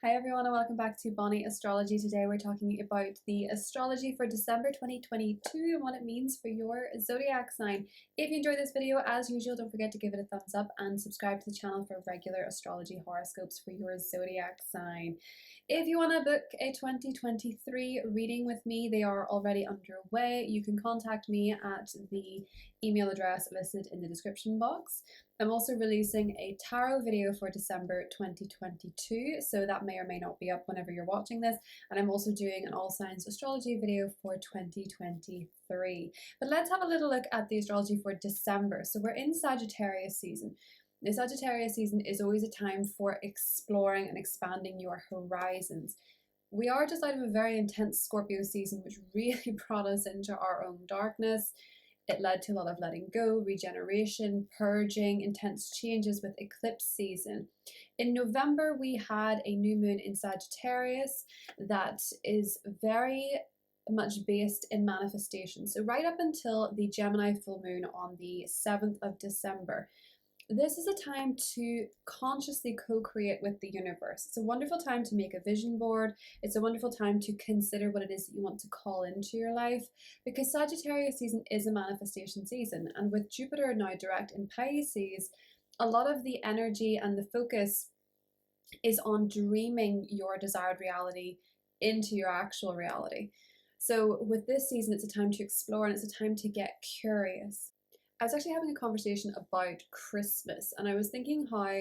Hi everyone and welcome back to Bonnie Astrology. Today we're talking about the astrology for December 2022 and what it means for your zodiac sign. If you enjoyed this video, as usual, don't forget to give it a thumbs up and subscribe to the channel for regular astrology horoscopes for your zodiac sign. If you want to book a 2023 reading with me, they are already underway. You can contact me at the email address listed in the description box. I'm also releasing a tarot video for December 2022, so that may or may not be up whenever you're watching this. And I'm also doing an all signs astrology video for 2023. But let's have a little look at the astrology for December. So we're in Sagittarius season. The Sagittarius season is always a time for exploring and expanding your horizons. We are just out of a very intense Scorpio season, which really brought us into our own darkness. It led to a lot of letting go, regeneration, purging, intense changes with eclipse season. In November, we had a new moon in Sagittarius that is very much based in manifestation. So right up until the Gemini full moon on the 7th of December, this is a time to consciously co-create with the universe. It's a wonderful time to make a vision board. It's a wonderful time to consider what it is that you want to call into your life, because Sagittarius season is a manifestation season. And with Jupiter now direct in Pisces, a lot of the energy and the focus is on dreaming your desired reality into your actual reality. So with this season, it's a time to explore and it's a time to get curious. I was actually having a conversation about Christmas, and I was thinking how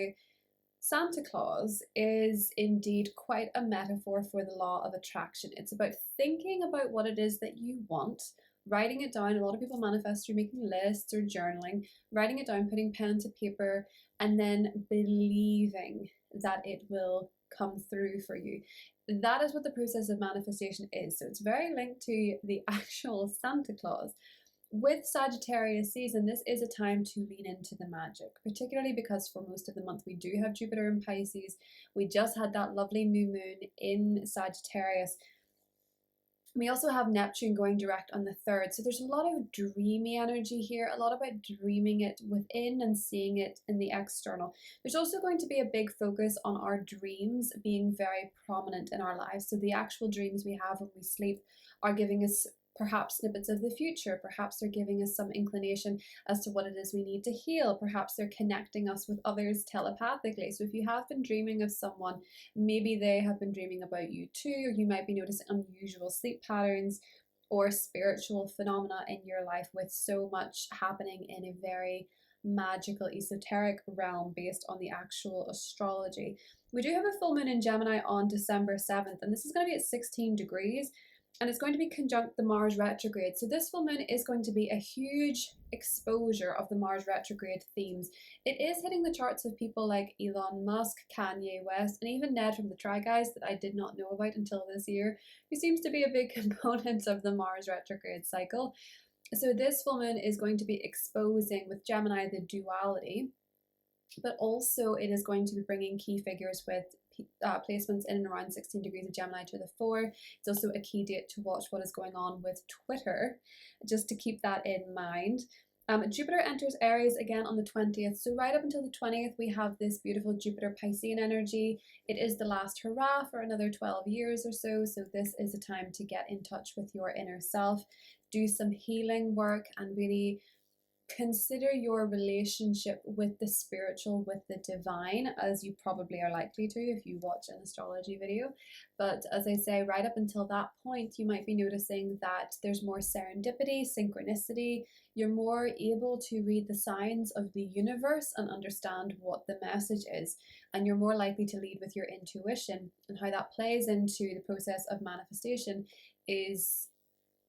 Santa Claus is indeed quite a metaphor for the law of attraction. It's about thinking about what it is that you want, writing it down. A lot of people manifest through making lists or journaling, writing it down, putting pen to paper, and then believing that it will come through for you. That is what the process of manifestation is. So it's very linked to the actual Santa Claus. With Sagittarius season, this is a time to lean into the magic, particularly because for most of the month we do have Jupiter in Pisces. We just had that lovely new moon in Sagittarius. We also have Neptune going direct on the 3rd. So there's a lot of dreamy energy here, a lot about dreaming it within and seeing it in the external. There's also going to be a big focus on our dreams being very prominent in our lives. So the actual dreams we have when we sleep are giving us perhaps snippets of the future. Perhaps they're giving us some inclination as to what it is we need to heal. Perhaps they're connecting us with others telepathically. So if you have been dreaming of someone, maybe they have been dreaming about you too, or you might be noticing unusual sleep patterns or spiritual phenomena in your life, with so much happening in a very magical, esoteric realm based on the actual astrology. We do have a full moon in Gemini on December 7th, and this is going to be at 16 degrees. And it's going to be conjunct the Mars retrograde. So this full moon is going to be a huge exposure of the Mars retrograde themes. It is hitting the charts of people like Elon Musk, Kanye West, and even Ned from the Try Guys that I did not know about until this year, who seems to be a big component of the Mars retrograde cycle. So this full moon is going to be exposing with Gemini the duality, but also it is going to be bringing key figures with placements in and around 16 degrees of Gemini to the 4. It's also a key date to watch what is going on with Twitter, just to keep that in mind. Jupiter enters Aries again on the 20th. So right up until the 20th, we have this beautiful Jupiter Piscean energy. It is the last hurrah for another 12 years or so. So this is a time to get in touch with your inner self, do some healing work, and really consider your relationship with the spiritual, with the divine, as you probably are likely to if you watch an astrology video. But as I say, right up until that point, you might be noticing that there's more serendipity, synchronicity. You're more able to read the signs of the universe and understand what the message is. And you're more likely to lead with your intuition. And how that plays into the process of manifestation is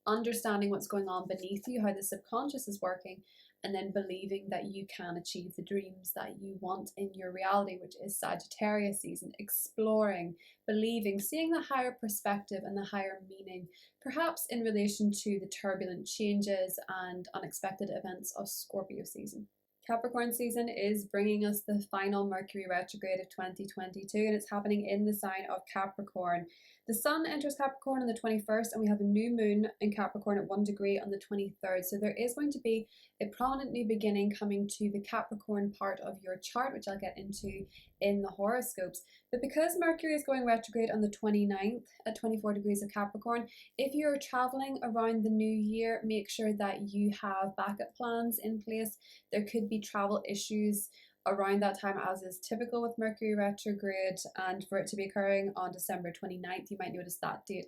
understanding what's going on beneath you, how the subconscious is working, and then believing that you can achieve the dreams that you want in your reality, which is Sagittarius season. Exploring, believing, seeing the higher perspective and the higher meaning, perhaps in relation to the turbulent changes and unexpected events of Scorpio season. Capricorn season is bringing us the final Mercury retrograde of 2022, and it's happening in the sign of Capricorn. The sun enters Capricorn on the 21st, and we have a new moon in Capricorn at 1 degree on the 23rd. So there is going to be a prominent new beginning coming to the Capricorn part of your chart, which I'll get into in the horoscopes. But because Mercury is going retrograde on the 29th at 24 degrees of Capricorn, if you're traveling around the new year, make sure that you have backup plans in place. There could be travel issues around that time, as is typical with Mercury retrograde, and for it to be occurring on December 29th, you might notice that date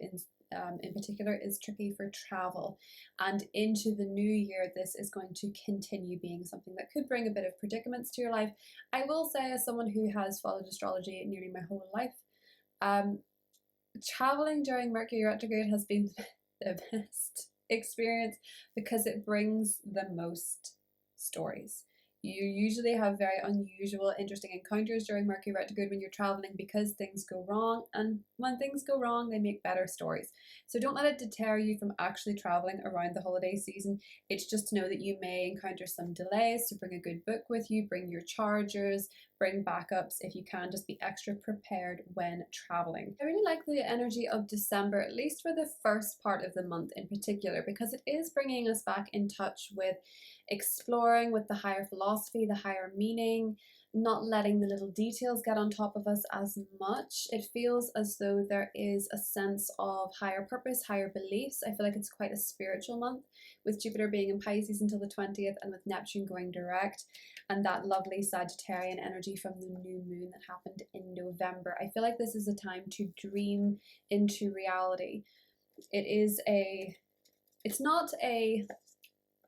in particular is tricky for travel. And into the new year, this is going to continue being something that could bring a bit of predicaments to your life. I will say, as someone who has followed astrology nearly my whole life, traveling during Mercury retrograde has been the best experience because it brings the most stories. You usually have very unusual, interesting encounters during Mercury retrograde when you're traveling because things go wrong, and when things go wrong, they make better stories. So don't let it deter you from actually traveling around the holiday season. It's just to know that you may encounter some delays, so bring a good book with you, bring your chargers, bring backups. If you can, just be extra prepared when traveling. I really like the energy of December, at least for the first part of the month in particular, because it is bringing us back in touch with exploring with the higher philosophy, the higher meaning, not letting the little details get on top of us as much. It feels as though there is a sense of higher purpose, higher beliefs. I feel like it's quite a spiritual month, with Jupiter being in Pisces until the 20th and with Neptune going direct, and that lovely Sagittarian energy from the new moon that happened in November. I feel like this is a time to dream into reality. It's not a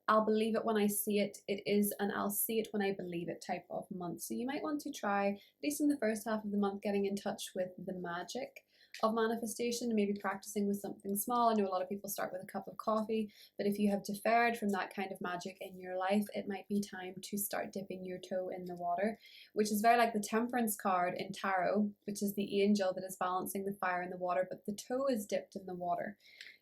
I'll believe it when I see it. It is an I'll see it when I believe it type of month. So you might want to try, at least in the first half of the month, getting in touch with the magic of manifestation and maybe practicing with something small. I know a lot of people start with a cup of coffee, but if you have deferred from that kind of magic in your life, it might be time to start dipping your toe in the water, which is very like the Temperance card in Tarot, which is the angel that is balancing the fire and the water, but the toe is dipped in the water.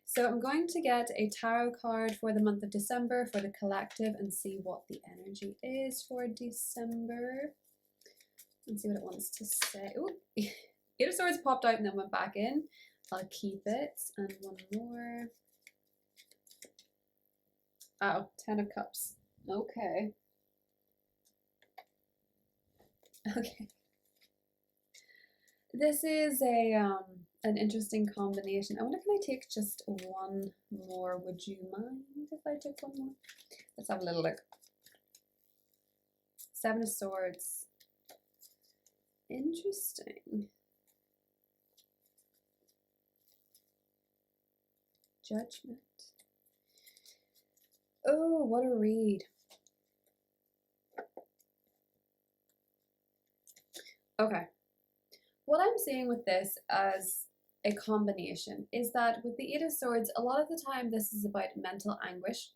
So I'm going to get a tarot card for the month of December for the collective and see what the energy is for December. And see what it wants to say. Oh, Eight of Swords popped out and then went back in. I'll keep it. And one more. Oh, 10 of Cups. Okay. Okay. This is an interesting combination. I wonder, can I take just one more? Would you mind if I took one more? Let's have a little look. Seven of Swords. Interesting. Judgment. Oh, what a read. Okay. What I'm seeing with this as a combination is that with the Eight of Swords, a lot of the time this is about mental anguish.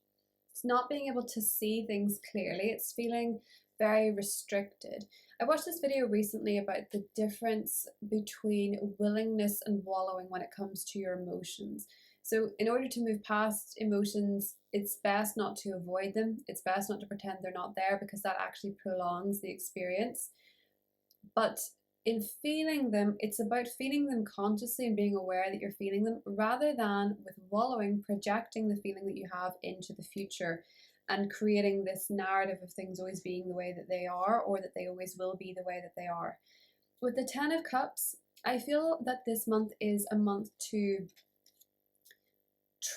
It's not being able to see things clearly. It's feeling very restricted. I watched this video recently about the difference between willingness and wallowing when it comes to your emotions. So in order to move past emotions, it's best not to avoid them. It's best not to pretend they're not there, because that actually prolongs the experience. But in feeling them, it's about feeling them consciously and being aware that you're feeling them, rather than with wallowing, projecting the feeling that you have into the future and creating this narrative of things always being the way that they are, or that they always will be the way that they are. With the 10 of Cups, I feel that this month is a month to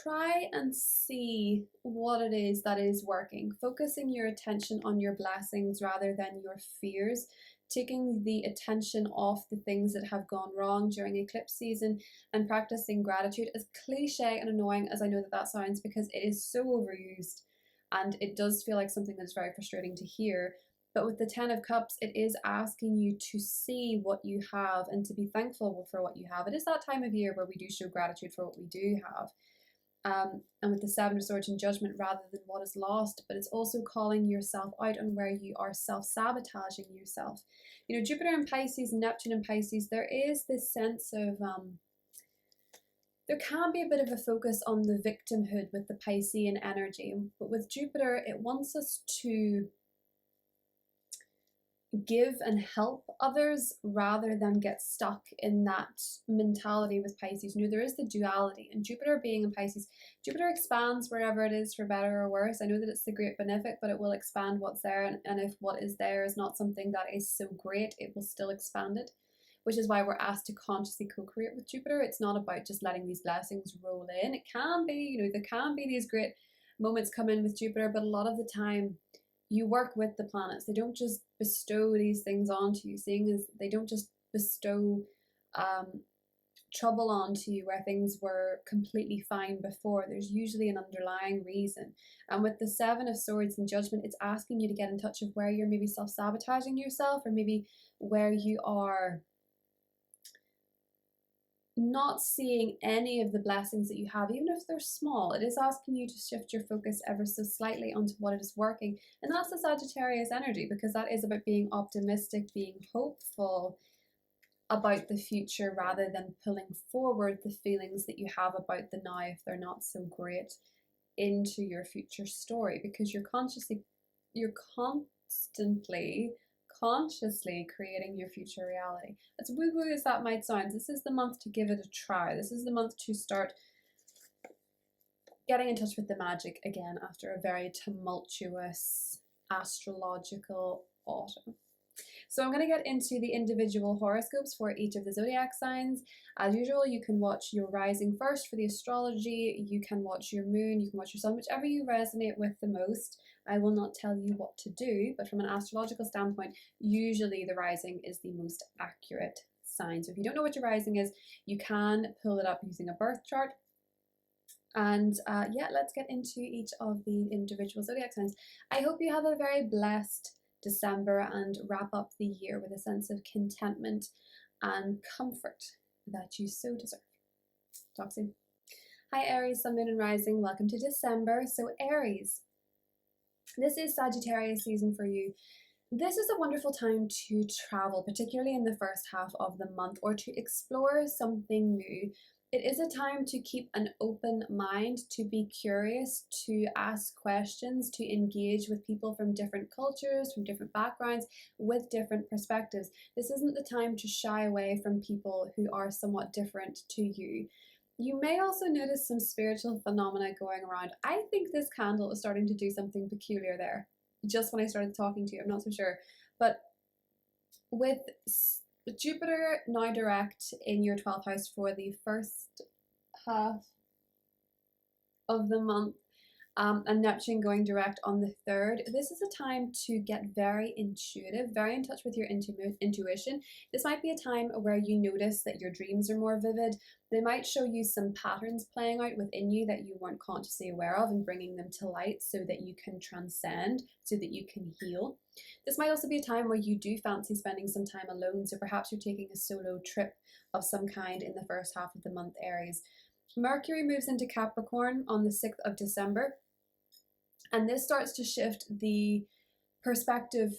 try and see what it is that is working, focusing your attention on your blessings rather than your fears, taking the attention off the things that have gone wrong during eclipse season, and practicing gratitude. As cliche and annoying as I know that that sounds, because it is so overused and it does feel like something that's very frustrating to hear, but with the 10 of Cups, it is asking you to see what you have and to be thankful for what you have. It is that time of year where we do show gratitude for what we do have. And with the 7 of Swords and Judgment, rather than what is lost, but it's also calling yourself out on where you are self-sabotaging yourself. You know, Jupiter in Pisces and Neptune in Pisces, there is this sense of, there can be a bit of a focus on the victimhood with the Piscean energy, but with Jupiter, it wants us to, give and help others rather than get stuck in that mentality with Pisces. You know, there is the duality, and Jupiter being in Pisces, Jupiter expands wherever it is for better or worse. I know that it's the great benefic, but it will expand what's there, and if what is there is not something that is so great, it will still expand it, which is why we're asked to consciously co-create with Jupiter. It's not about just letting these blessings roll in. It can be, you know, there can be these great moments come in with Jupiter, but a lot of the time you work with the planets. They don't just bestow these things onto you, seeing as they don't just bestow trouble onto you where things were completely fine before. There's usually an underlying reason. And with the Seven of Swords and Judgment, it's asking you to get in touch with where you're maybe self-sabotaging yourself, or maybe where you are not seeing any of the blessings that you have, even if they're small. It is asking you to shift your focus ever so slightly onto what is working. And that's the Sagittarius energy, because that is about being optimistic, being hopeful about the future, rather than pulling forward the feelings that you have about the now, if they're not so great, into your future story, because you're constantly consciously creating your future reality. As woo-woo as that might sound, this is the month to give it a try. This is the month to start getting in touch with the magic again after a very tumultuous astrological autumn. So I'm going to get into the individual horoscopes for each of the zodiac signs. As usual, you can watch your rising first for the astrology, you can watch your moon, you can watch your sun, whichever you resonate with the most. I will not tell you what to do, but from an astrological standpoint, usually the rising is the most accurate sign. So if you don't know what your rising is, you can pull it up using a birth chart. And yeah, let's get into each of the individual zodiac signs. I hope you have a very blessed December and wrap up the year with a sense of contentment and comfort that you so deserve. Talk soon. Hi Aries, Sun, Moon and Rising. Welcome to December. So Aries, this is Sagittarius season for you. This is a wonderful time to travel, particularly in the first half of the month, or to explore something new. It is a time to keep an open mind, to be curious, to ask questions, to engage with people from different cultures, from different backgrounds, with different perspectives. This isn't the time to shy away from people who are somewhat different to you. You may also notice some spiritual phenomena going around. I think this candle is starting to do something peculiar there. Just when I started talking to you, I'm not so sure. But with Jupiter now direct in your 12th house for the first half of the month, and Neptune going direct on the 3rd, this is a time to get very intuitive, very in touch with your intuition. This might be a time where you notice that your dreams are more vivid. They might show you some patterns playing out within you that you weren't consciously aware of, and bringing them to light so that you can transcend, so that you can heal. This might also be a time where you do fancy spending some time alone, so perhaps you're taking a solo trip of some kind in the first half of the month, Aries. Mercury moves into Capricorn on the 6th of December, and this starts to shift the perspective.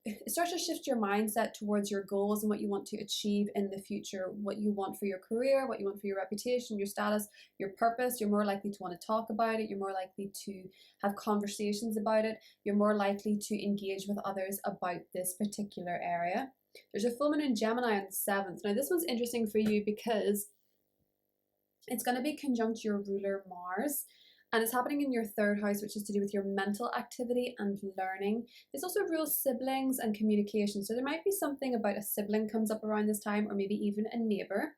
It starts to shift your mindset towards your goals and what you want to achieve in the future, what you want for your career, what you want for your reputation, your status, your purpose. You're more likely to want to talk about it. You're more likely to have conversations about it. You're more likely to engage with others about this particular area. There's a full moon in Gemini on the 7th. Now this one's interesting for you because it's going to be conjunct your ruler Mars, and it's happening in your 3rd house, which is to do with your mental activity and learning. This also rules siblings and communication. So there might be something about a sibling comes up around this time, or maybe even a neighbor.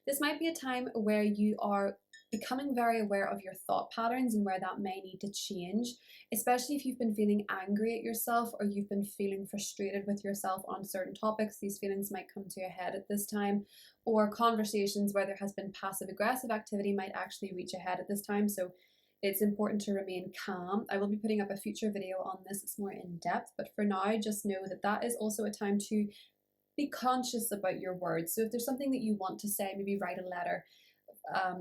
This might be a time where you are becoming very aware of your thought patterns and where that may need to change, especially if you've been feeling angry at yourself, or you've been feeling frustrated with yourself on certain topics. These feelings might come to a head at this time, or conversations where there has been passive aggressive activity might actually reach a head at this time. So it's important to remain calm. I will be putting up a future video on this. It's more in depth, but for now, just know that that is also a time to be conscious about your words. So if there's something that you want to say, maybe write a letter,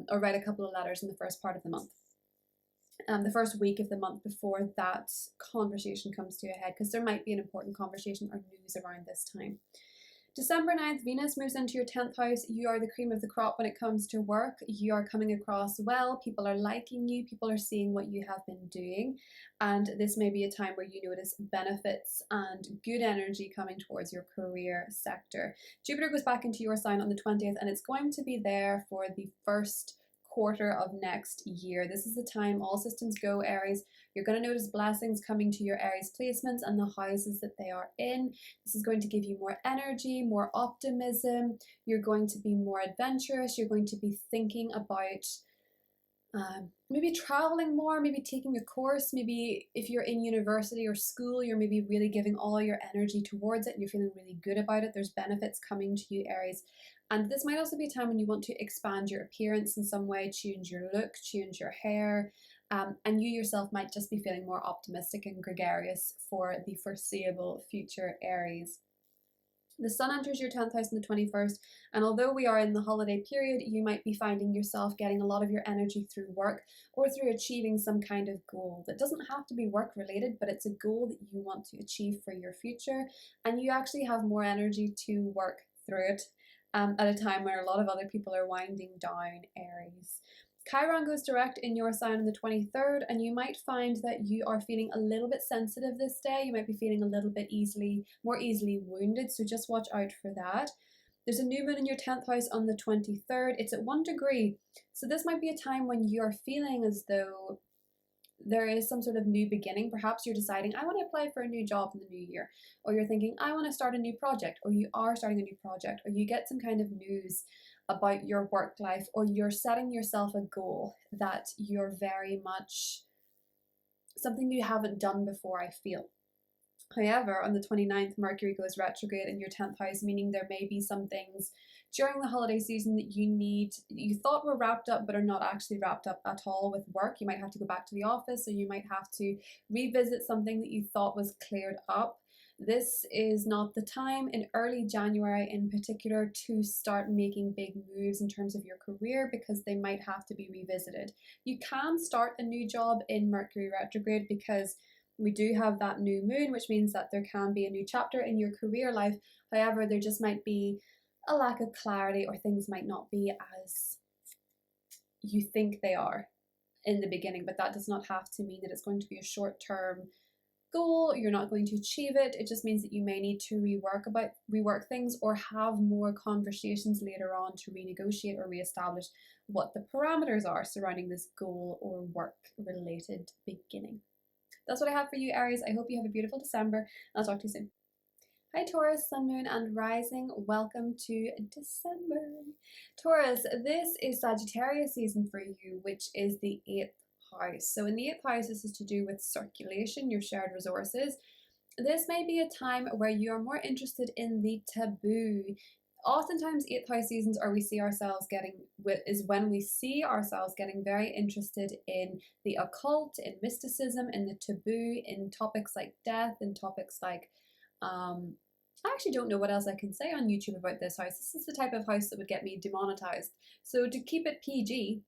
or write a couple of letters in the first part of the month, the first week of the month before that conversation comes to a head, because there might be an important conversation or news around this time. December 9th, Venus moves into your 10th house. You are the cream of the crop when it comes to work. You are coming across well. People are liking you. People are seeing what you have been doing. And this may be a time where you notice benefits and good energy coming towards your career sector. Jupiter goes back into your sign on the 20th, and it's going to be there for the first quarter of next year. This is the time all systems go, Aries. You're going to notice blessings coming to your Aries placements and the houses that they are in. This is going to give you more energy, more optimism. You're going to be more adventurous. You're going to be thinking about maybe traveling more, maybe taking a course, maybe if you're in university or school, you're maybe really giving all your energy towards it and you're feeling really good about it. There's benefits coming to you, Aries. And this might also be a time when you want to expand your appearance in some way, change your look, change your hair, and you yourself might just be feeling more optimistic and gregarious for the foreseeable future, Aries. The sun enters your 10th house on the 21st, and although we are in the holiday period, you might be finding yourself getting a lot of your energy through work or through achieving some kind of goal. That doesn't have to be work related, but it's a goal that you want to achieve for your future, and you actually have more energy to work through it at a time where a lot of other people are winding down, Aries. Chiron goes direct in your sign on the 23rd, and you might find that you are feeling a little bit sensitive this day. You might be feeling a little bit more easily wounded, so just watch out for that. There's a new moon in your 10th house on the 23rd. It's at 1 degree, so this might be a time when you're feeling as though there is some sort of new beginning. Perhaps you're deciding, I want to apply for a new job in the new year, or you're thinking, I want to start a new project, or you are starting a new project, or you get some kind of news about your work life, or you're setting yourself a goal that you're very much something you haven't done before, I feel. However, on the 29th, Mercury goes retrograde in your 10th house, meaning there may be some things during the holiday season that you thought were wrapped up but are not actually wrapped up at all with work. You might have to go back to the office, or you might have to revisit something that you thought was cleared up. This is not the time in early January in particular to start making big moves in terms of your career, because they might have to be revisited. You can start a new job in Mercury retrograde because we do have that new moon, which means that there can be a new chapter in your career life. However, there just might be a lack of clarity, or things might not be as you think they are in the beginning, but that does not have to mean that it's going to be a short-term goal. You're not going to achieve it. It just means that you may need to rework things, or have more conversations later on to renegotiate or reestablish what the parameters are surrounding this goal or work related beginning. That's what I have for you, Aries. I hope you have a beautiful December, and I'll talk to you soon. Hi Taurus, Sun, Moon and Rising. Welcome to December. Taurus, this is Sagittarius season for you, which is the 8th house. So in the 8th house, this is to do with circulation, your shared resources. This may be a time where you are more interested in the taboo. Oftentimes 8th house seasons are when we see ourselves getting very interested in the occult, in mysticism, in the taboo, in topics like death, in topics like I actually don't know what else I can say on YouTube about this house. This is the type of house that would get me demonetized. So to keep it PG,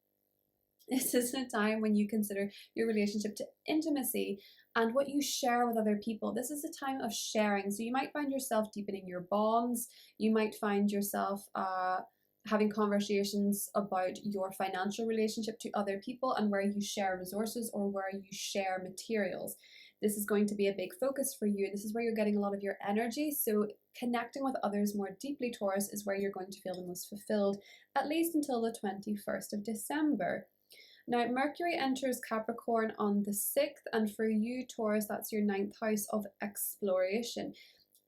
this is a time when you consider your relationship to intimacy and what you share with other people. This is a time of sharing. So you might find yourself deepening your bonds. You might find yourself having conversations about your financial relationship to other people, and where you share resources or where you share materials. This is going to be a big focus for you. This is where you're getting a lot of your energy. So connecting with others more deeply, Taurus, is where you're going to feel the most fulfilled, at least until the 21st of December. Now, Mercury enters Capricorn on the 6th, and for you, Taurus, that's your 9th house of exploration.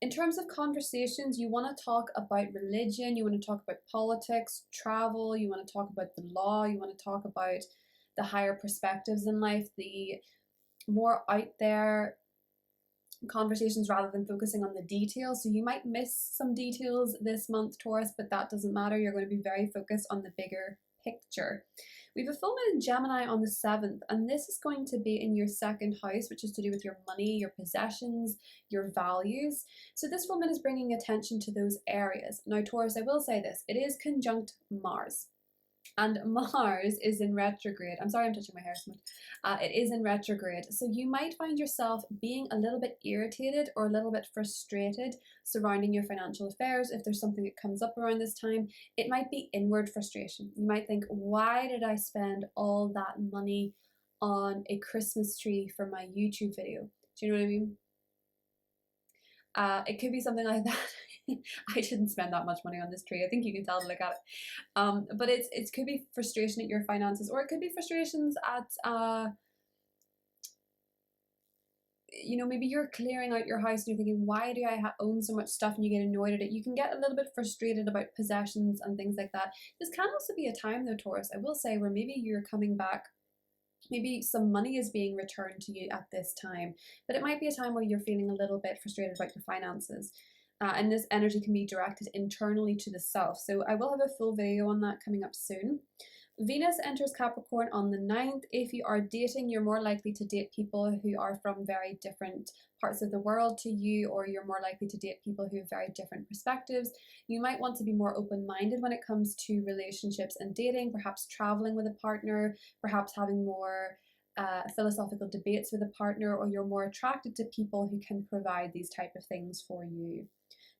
In terms of conversations, you want to talk about religion, you want to talk about politics, travel, you want to talk about the law, you want to talk about the higher perspectives in life, the more out there conversations rather than focusing on the details. So you might miss some details this month, Taurus, but that doesn't matter. You're going to be very focused on the bigger picture. We have a full moon in Gemini on the 7th, and this is going to be in your 2nd house, which is to do with your money, your possessions, your values. So this full moon is bringing attention to those areas. Now, Taurus, I will say this, it is conjunct Mars. And Mars is in retrograde. I'm sorry I'm touching my hair so much. It is in retrograde. So you might find yourself being a little bit irritated or a little bit frustrated surrounding your financial affairs. If there's something that comes up around this time, it might be inward frustration. You might think, why did I spend all that money on a Christmas tree for my YouTube video? Do you know what I mean? It could be something like that. I didn't spend that much money on this tree. I think you can tell to look at it. But it could be frustration at your finances, or it could be frustrations at you know, maybe you're clearing out your house and you're thinking, why do I own so much stuff? And you get annoyed at it. You can get a little bit frustrated about possessions and things like that. This can also be a time though, Taurus, I will say, where maybe you're coming back. Maybe some money is being returned to you at this time, but it might be a time where you're feeling a little bit frustrated about your finances. And this energy can be directed internally to the self. So I will have a full video on that coming up soon. Venus enters Capricorn on the 9th. If you are dating, you're more likely to date people who are from very different parts of the world to you, or you're more likely to date people who have very different perspectives. You might want to be more open-minded when it comes to relationships and dating, perhaps traveling with a partner, perhaps having more philosophical debates with a partner, or you're more attracted to people who can provide these type of things for you.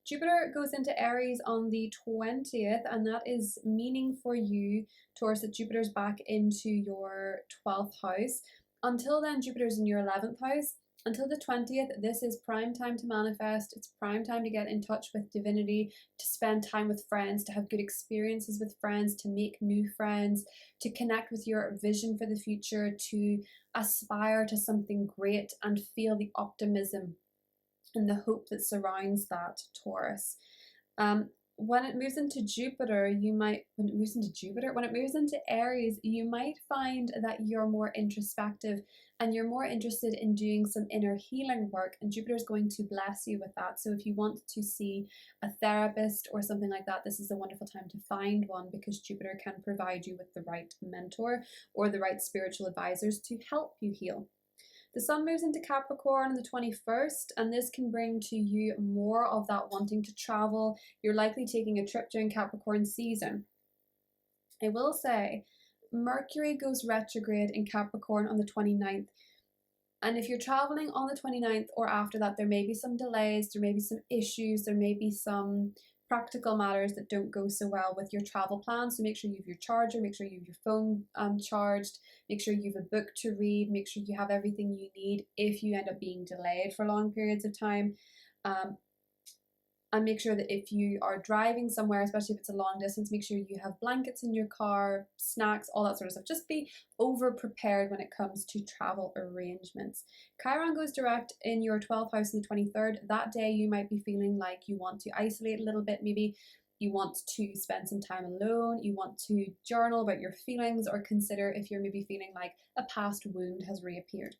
Jupiter goes into Aries on the 20th, and that is meaning for you, Taurus, that Jupiter's back into your 12th house. Until then, Jupiter's in your 11th house. Until the 20th, this is prime time to manifest. It's prime time to get in touch with divinity, to spend time with friends, to have good experiences with friends, to make new friends, to connect with your vision for the future, to aspire to something great and feel the optimism and the hope that surrounds that, Taurus. When it moves into Jupiter, when it moves into Aries, you might find that you're more introspective and you're more interested in doing some inner healing work, and Jupiter is going to bless you with that. So if you want to see a therapist or something like that, this is a wonderful time to find one, because Jupiter can provide you with the right mentor or the right spiritual advisors to help you heal. The Sun moves into Capricorn on the 21st, and this can bring to you more of that wanting to travel. You're likely taking a trip during Capricorn season. I will say, Mercury goes retrograde in Capricorn on the 29th. And if you're traveling on the 29th or after that, there may be some delays, there may be some issues, there may be some practical matters that don't go so well with your travel plans. So make sure you have your charger, make sure you have your phone charged, make sure you have a book to read, make sure you have everything you need if you end up being delayed for long periods of time. And make sure that if you are driving somewhere, especially if it's a long distance, make sure you have blankets in your car, snacks, all that sort of stuff. Just be over prepared when it comes to travel arrangements. Chiron goes direct in your 12th house on the 23rd. That day you might be feeling like you want to isolate a little bit. Maybe you want to spend some time alone, you want to journal about your feelings, or consider if you're maybe feeling like a past wound has reappeared.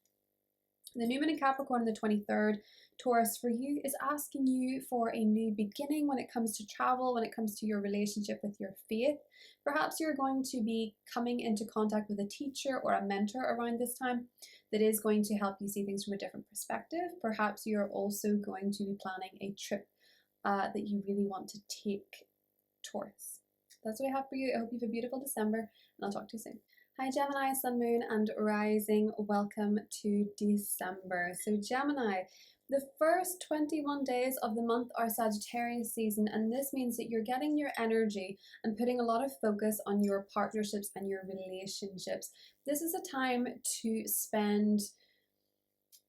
The new moon in Capricorn on the 23rd, Taurus, for you is asking you for a new beginning when it comes to travel, when it comes to your relationship with your faith. Perhaps you're going to be coming into contact with a teacher or a mentor around this time that is going to help you see things from a different perspective. Perhaps you're also going to be planning a trip that you really want to take, Taurus. That's what I have for you. I hope you have a beautiful December, and I'll talk to you soon. Hi Gemini, Sun, Moon and Rising, welcome to December. So Gemini, the first 21 days of the month are Sagittarius season, and this means that you're getting your energy and putting a lot of focus on your partnerships and your relationships. This is a time to spend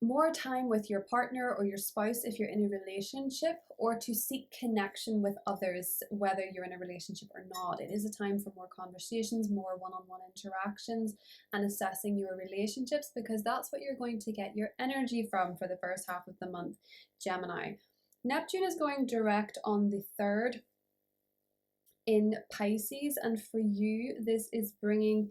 more time with your partner or your spouse if you're in a relationship, or to seek connection with others, whether you're in a relationship or not. It is a time for more conversations, more one-on-one interactions, and assessing your relationships, because that's what you're going to get your energy from for the first half of the month, Gemini. Neptune is going direct on the 3rd in Pisces, and for you, this is bringing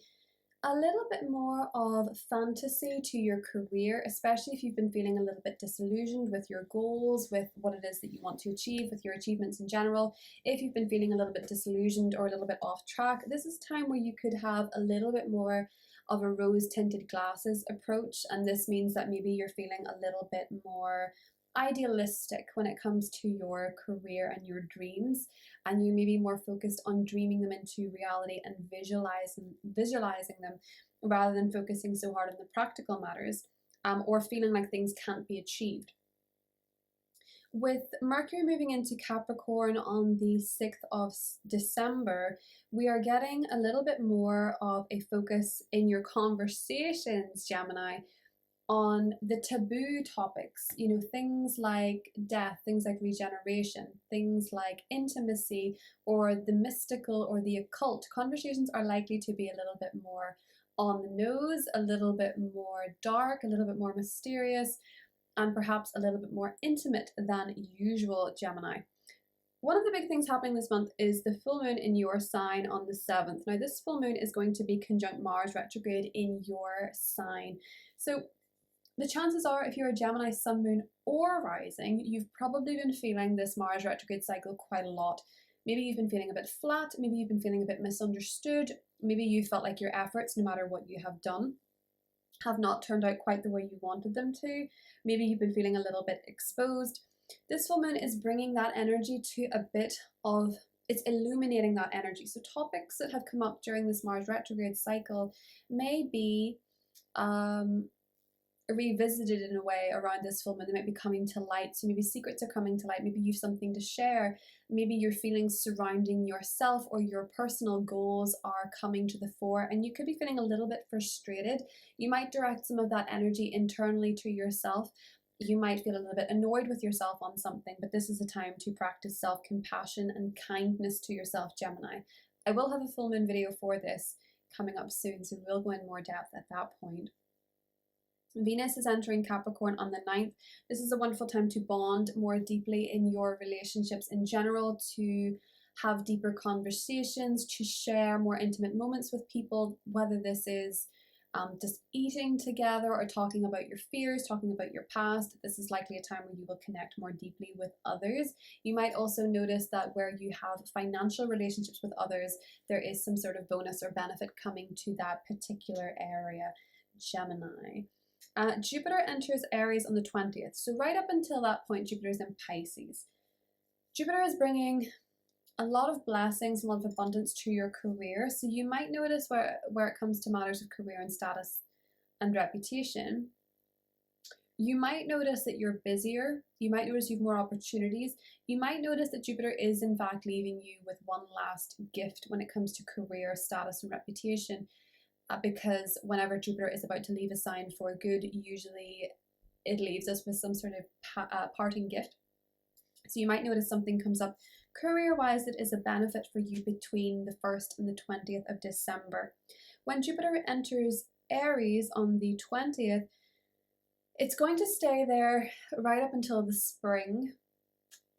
a little bit more of fantasy to your career, especially if you've been feeling a little bit disillusioned with your goals, with what it is that you want to achieve, with your achievements in general. If you've been feeling a little bit disillusioned or a little bit off track, this is time where you could have a little bit more of a rose-tinted glasses approach, and this means that maybe you're feeling a little bit more idealistic when it comes to your career and your dreams, and you may be more focused on dreaming them into reality and visualizing them rather than focusing so hard on the practical matters, or feeling like things can't be achieved. With Mercury moving into Capricorn on the 6th of December, we are getting a little bit more of a focus in your conversations, Gemini, on the taboo topics, things like death, things like regeneration, things like intimacy or the mystical or the occult. Conversations are likely to be a little bit more on the nose, a little bit more dark, a little bit more mysterious, and perhaps a little bit more intimate than usual, Gemini. One of the big things happening this month is the full moon in your sign on the 7th. Now, this full moon is going to be conjunct Mars retrograde in your sign. So the chances are, if you're a Gemini sun, moon, or rising, you've probably been feeling this Mars retrograde cycle quite a lot. Maybe you've been feeling a bit flat, maybe you've been feeling a bit misunderstood, maybe you felt like your efforts, no matter what you have done, have not turned out quite the way you wanted them to. Maybe you've been feeling a little bit exposed. This full moon is bringing that energy to a bit of, it's illuminating that energy. So topics that have come up during this Mars retrograde cycle may be revisited in a way around this full moon. They might be coming to light. So maybe secrets are coming to light. Maybe you've something to share. Maybe your feelings surrounding yourself or your personal goals are coming to the fore, and you could be feeling a little bit frustrated. You might direct some of that energy internally to yourself. You might feel a little bit annoyed with yourself on something, but this is a time to practice self-compassion and kindness to yourself, Gemini. I will have a full moon video for this coming up soon, so we'll go in more depth at that point. Venus is entering Capricorn on the 9th. This is a wonderful time to bond more deeply in your relationships in general, to have deeper conversations, to share more intimate moments with people, whether this is just eating together or talking about your fears, talking about your past. This is likely a time where you will connect more deeply with others. You might also notice that where you have financial relationships with others, there is some sort of bonus or benefit coming to that particular area, Gemini. Jupiter enters Aries on the 20th. So right up until that point, Jupiter is in Pisces. Jupiter is bringing a lot of blessings, a lot of abundance to your career. So you might notice where it comes to matters of career and status and reputation, you might notice that you're busier. You might notice you have more opportunities. You might notice that Jupiter is in fact leaving you with one last gift when it comes to career, status, and reputation. Because whenever Jupiter is about to leave a sign for good, usually it leaves us with some sort of parting gift. So you might notice something comes up career-wise that is a benefit for you between the 1st and the 20th of December. When Jupiter enters Aries on the 20th, it's going to stay there right up until the spring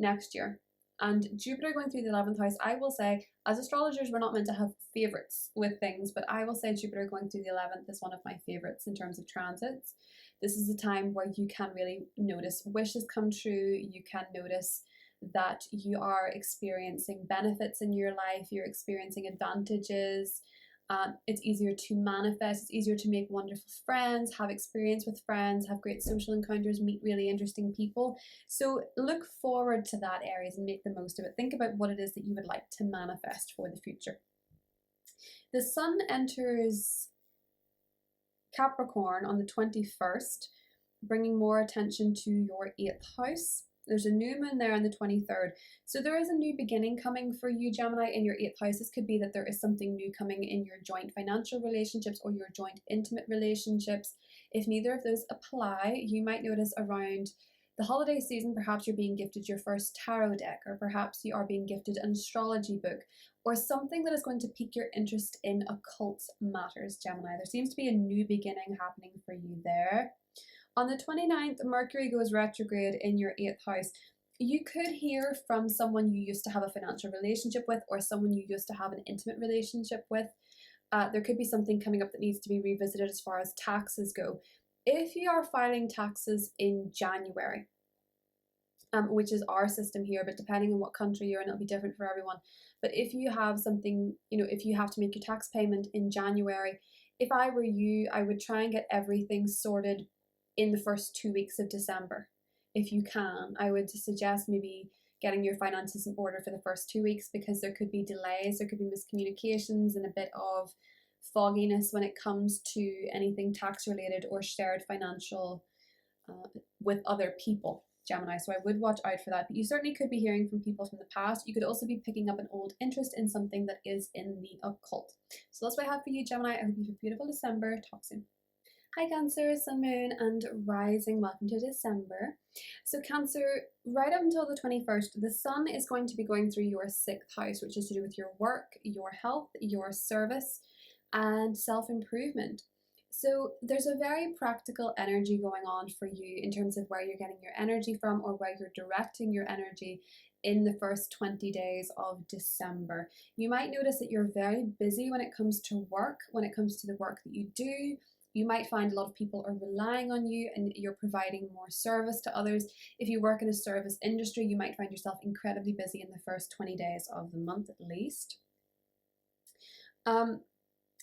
next year. And Jupiter going through the 11th house, I will say, as astrologers, we're not meant to have favorites with things, but I will say Jupiter going through the 11th is one of my favorites in terms of transits. This is a time where you can really notice wishes come true. You can notice that you are experiencing benefits in your life. You're experiencing advantages. It's easier to manifest. It's easier to make wonderful friends, have experience with friends, have great social encounters, meet really interesting people. So look forward to that, Aries, and make the most of it. Think about what it is that you would like to manifest for the future. The Sun enters Capricorn on the 21st, bringing more attention to your 8th house. There's a new moon there on the 23rd. So there is a new beginning coming for you, Gemini, in your 8th house. This could be that there is something new coming in your joint financial relationships or your joint intimate relationships. If neither of those apply, you might notice around the holiday season, perhaps you're being gifted your first tarot deck, or perhaps you are being gifted an astrology book, or something that is going to pique your interest in occult matters, Gemini. There seems to be a new beginning happening for you there. On the 29th, Mercury goes retrograde in your 8th house. You could hear from someone you used to have a financial relationship with, or someone you used to have an intimate relationship with. There could be something coming up that needs to be revisited as far as taxes go. If you are filing taxes in January, which is our system here, but depending on what country you're in, it'll be different for everyone. But if you have something, if you have to make your tax payment in January, if I were you, I would try and get everything sorted in the first 2 weeks of December, if you can. I would suggest maybe getting your finances in order for the first 2 weeks, because there could be delays, there could be miscommunications and a bit of fogginess when it comes to anything tax related or shared financial with other people, Gemini. So I would watch out for that. But you certainly could be hearing from people from the past. You could also be picking up an old interest in something that is in the occult. So that's what I have for you, Gemini. I hope you have a beautiful December. Talk soon. Hi Cancer, Sun, Moon and Rising. Welcome to December. So Cancer, right up until the 21st, the Sun is going to be going through your 6th house, which is to do with your work, your health, your service and self-improvement. So there's a very practical energy going on for you in terms of where you're getting your energy from or where you're directing your energy in the first 20 days of December. You might notice that you're very busy when it comes to work, when it comes to the work that you do. You might find a lot of people are relying on you and you're providing more service to others. If you work in a service industry, you might find yourself incredibly busy in the first 20 days of the month at least.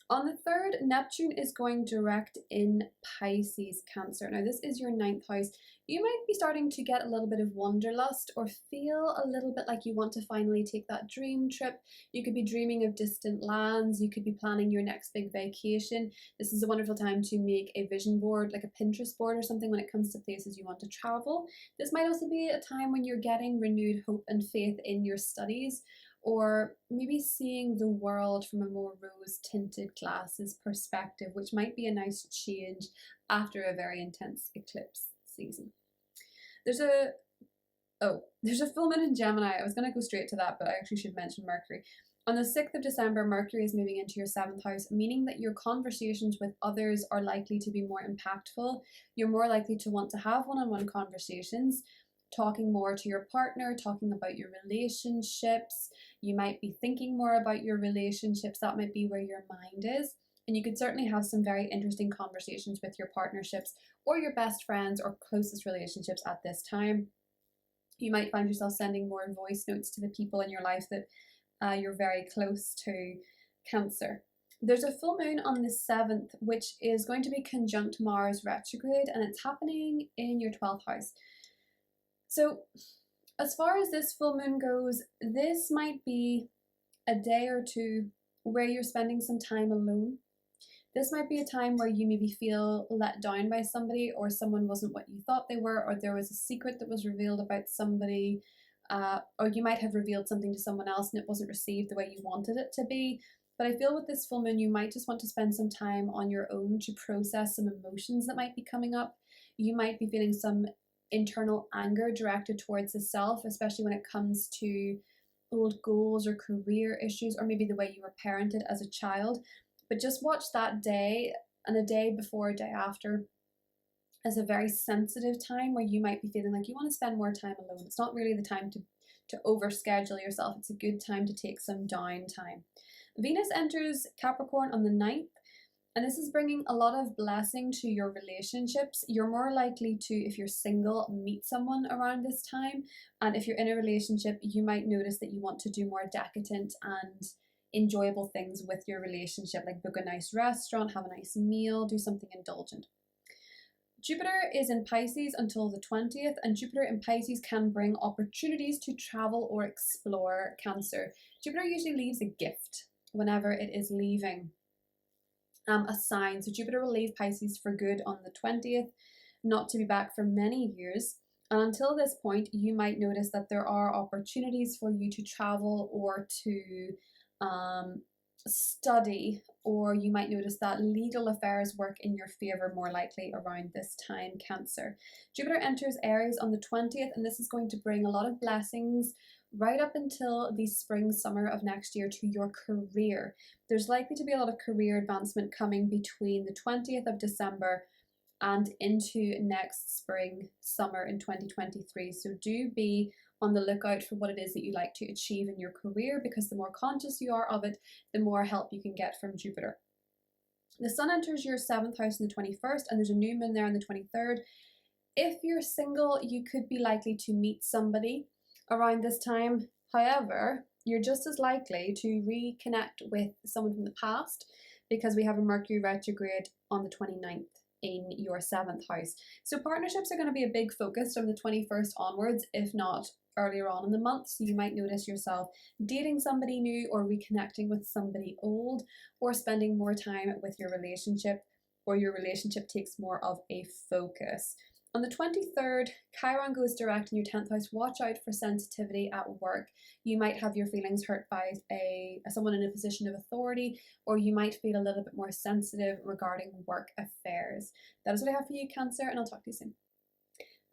On the 3rd, Neptune is going direct in Pisces, Cancer. Now this is your 9th house. You might be starting to get a little bit of wanderlust or feel a little bit like you want to finally take that dream trip. You could be dreaming of distant lands. You could be planning your next big vacation. This is a wonderful time to make a vision board, like a Pinterest board or something when it comes to places you want to travel. This might also be a time when you're getting renewed hope and faith in your studies, or maybe seeing the world from a more rose-tinted glasses perspective, which might be a nice change after a very intense eclipse season. There's a full moon in Gemini. I was going to go straight to that, but I actually should mention Mercury. On the 6th of December, Mercury is moving into your 7th house, meaning that your conversations with others are likely to be more impactful. You're more likely to want to have one-on-one conversations, talking more to your partner, talking about your relationships. You might be thinking more about your relationships. That might be where your mind is. And you could certainly have some very interesting conversations with your partnerships or your best friends or closest relationships at this time. You might find yourself sending more voice notes to the people in your life that you're very close to, Cancer. There's a full moon on the 7th, which is going to be conjunct Mars retrograde, and it's happening in your 12th house. So as far as this full moon goes, this might be a day or two where you're spending some time alone. This might be a time where you maybe feel let down by somebody, or someone wasn't what you thought they were, or there was a secret that was revealed about somebody, or you might have revealed something to someone else and it wasn't received the way you wanted it to be. But I feel with this full moon, you might just want to spend some time on your own to process some emotions that might be coming up. You might be feeling some internal anger directed towards the self, especially when it comes to old goals or career issues, or maybe the way you were parented as a child. But just watch that day and a day before, a day after as a very sensitive time where you might be feeling like you want to spend more time alone. It's not really the time to overschedule yourself. It's a good time to take some downtime. Venus enters Capricorn on the 9th. And this is bringing a lot of blessing to your relationships. You're more likely to, if you're single, meet someone around this time. And if you're in a relationship, you might notice that you want to do more decadent and enjoyable things with your relationship, like book a nice restaurant, have a nice meal, do something indulgent. Jupiter is in Pisces until the 20th, and Jupiter in Pisces can bring opportunities to travel or explore, Cancer. Jupiter usually leaves a gift whenever it is leaving a sign. So Jupiter will leave Pisces for good on the 20th, not to be back for many years. And until this point, you might notice that there are opportunities for you to travel or to study, or you might notice that legal affairs work in your favor more likely around this time, Cancer. Jupiter enters Aries on the 20th, and this is going to bring a lot of blessings right up until the spring, summer of next year to your career. There's likely to be a lot of career advancement coming between the 20th of December and into next spring, summer in 2023. So do be on the lookout for what it is that you like to achieve in your career, because the more conscious you are of it, the more help you can get from Jupiter. The Sun enters your 7th house on the 21st, and there's a new moon there on the 23rd. If you're single, you could be likely to meet somebody around this time. However, you're just as likely to reconnect with someone from the past, because we have a Mercury retrograde on the 29th. in your 7th house. So partnerships are going to be a big focus from the 21st onwards, if not earlier on in the month. So you might notice yourself dating somebody new or reconnecting with somebody old, or spending more time with your relationship, or your relationship takes more of a focus. On the 23rd, Chiron goes direct in your 10th house. Watch out for sensitivity at work. You might have your feelings hurt by someone in a position of authority, or you might feel a little bit more sensitive regarding work affairs. That is what I have for you, Cancer, and I'll talk to you soon.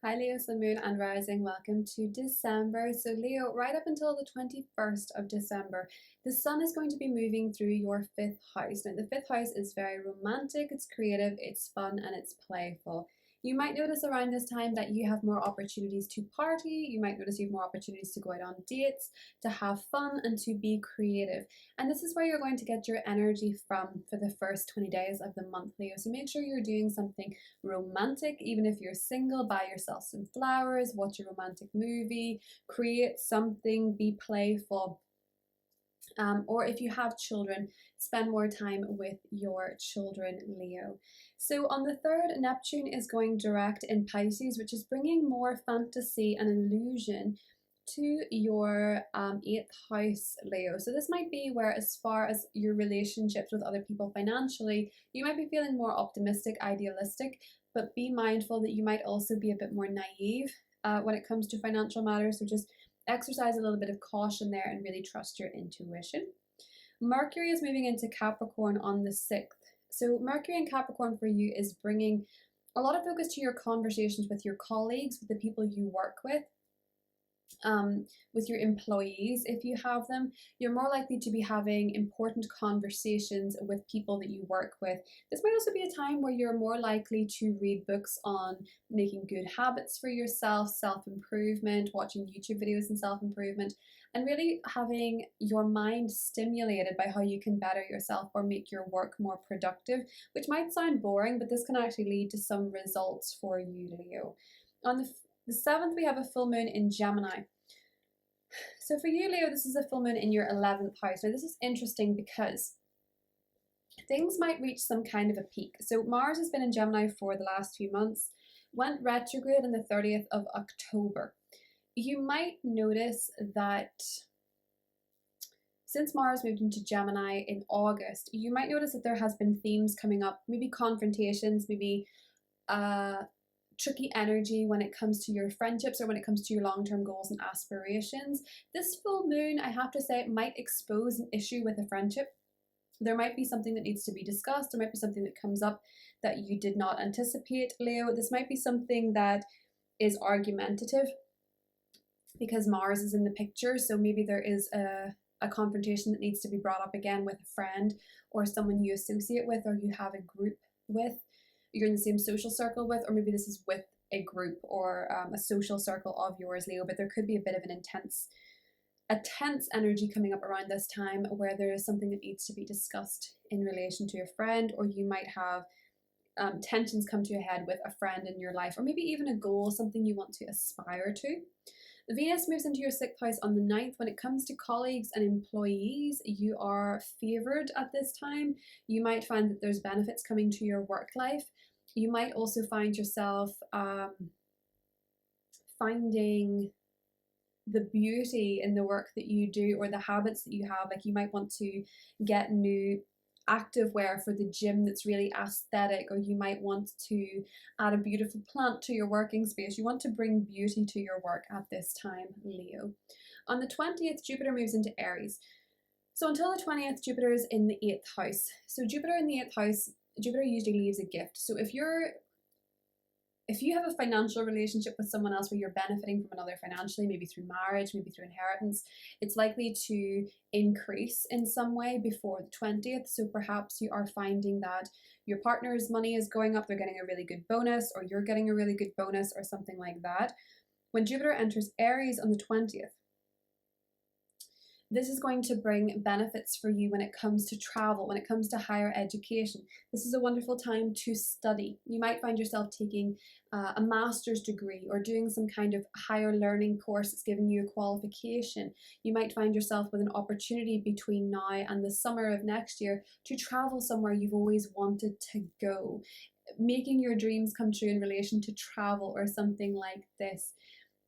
Hi Leo, Sun, Moon and Rising, welcome to December. So Leo, right up until the 21st of December, the Sun is going to be moving through your 5th house. Now the 5th house is very romantic, it's creative, it's fun and it's playful. You might notice around this time that you have more opportunities to party, you might notice you have more opportunities to go out on dates, to have fun and to be creative. And this is where you're going to get your energy from for the first 20 days of the month, Leo. So make sure you're doing something romantic, even if you're single, buy yourself some flowers, watch a romantic movie, create something, be playful. Or if you have children, spend more time with your children, Leo. So on the 3rd, Neptune is going direct in Pisces, which is bringing more fantasy and illusion to your 8th house, Leo. So this might be where, as far as your relationships with other people financially, you might be feeling more optimistic, idealistic, but be mindful that you might also be a bit more naive when it comes to financial matters. So just exercise a little bit of caution there and really trust your intuition. Mercury is moving into Capricorn on the 6th. So Mercury in Capricorn for you is bringing a lot of focus to your conversations with your colleagues, with the people you work with your employees. If you have them, you're more likely to be having important conversations with people that you work with. This might also be a time where you're more likely to read books on making good habits for yourself, self-improvement, watching YouTube videos and self-improvement, and really having your mind stimulated by how you can better yourself or make your work more productive, which might sound boring, but this can actually lead to some results for you, Leo. On the 7th, we have a full moon in Gemini. So for you, Leo, this is a full moon in your 11th house. Now this is interesting because things might reach some kind of a peak. So Mars has been in Gemini for the last few months, went retrograde on the 30th of October. You might notice that since Mars moved into Gemini in August, you might notice that there has been themes coming up, maybe confrontations, maybe tricky energy when it comes to your friendships or when it comes to your long-term goals and aspirations. This full moon, I have to say, might expose an issue with a friendship. There might be something that needs to be discussed. There might be something that comes up that you did not anticipate, Leo. This might be something that is argumentative because Mars is in the picture. So maybe there is a confrontation that needs to be brought up again with a friend or someone you associate with or you have a group with, you're in the same social circle with, or maybe this is with a group or a social circle of yours, Leo. But there could be a bit of an tense energy coming up around this time where there is something that needs to be discussed in relation to a friend, or you might have tensions come to a head with a friend in your life, or maybe even a goal, something you want to aspire to. Venus moves into your 6th house on the 9th. When it comes to colleagues and employees, you are favored at this time. You might find that there's benefits coming to your work life. You might also find yourself finding the beauty in the work that you do or the habits that you have. Like you might want to get new active wear for the gym that's really aesthetic, or you might want to add a beautiful plant to your working space. You want to bring beauty to your work at this time, Leo. On the 20th, Jupiter moves into Aries. So until the 20th, Jupiter is in the 8th house. So Jupiter in the 8th house, Jupiter usually leaves a gift. So if you have a financial relationship with someone else where you're benefiting from another financially, maybe through marriage, maybe through inheritance, it's likely to increase in some way before the 20th. So perhaps you are finding that your partner's money is going up, they're getting a really good bonus, or you're getting a really good bonus, or something like that. When Jupiter enters Aries on the 20th, this is going to bring benefits for you when it comes to travel, when it comes to higher education. This is a wonderful time to study. You might find yourself taking a master's degree or doing some kind of higher learning course that's giving you a qualification. You might find yourself with an opportunity between now and the summer of next year to travel somewhere you've always wanted to go. making your dreams come true in relation to travel or something like this.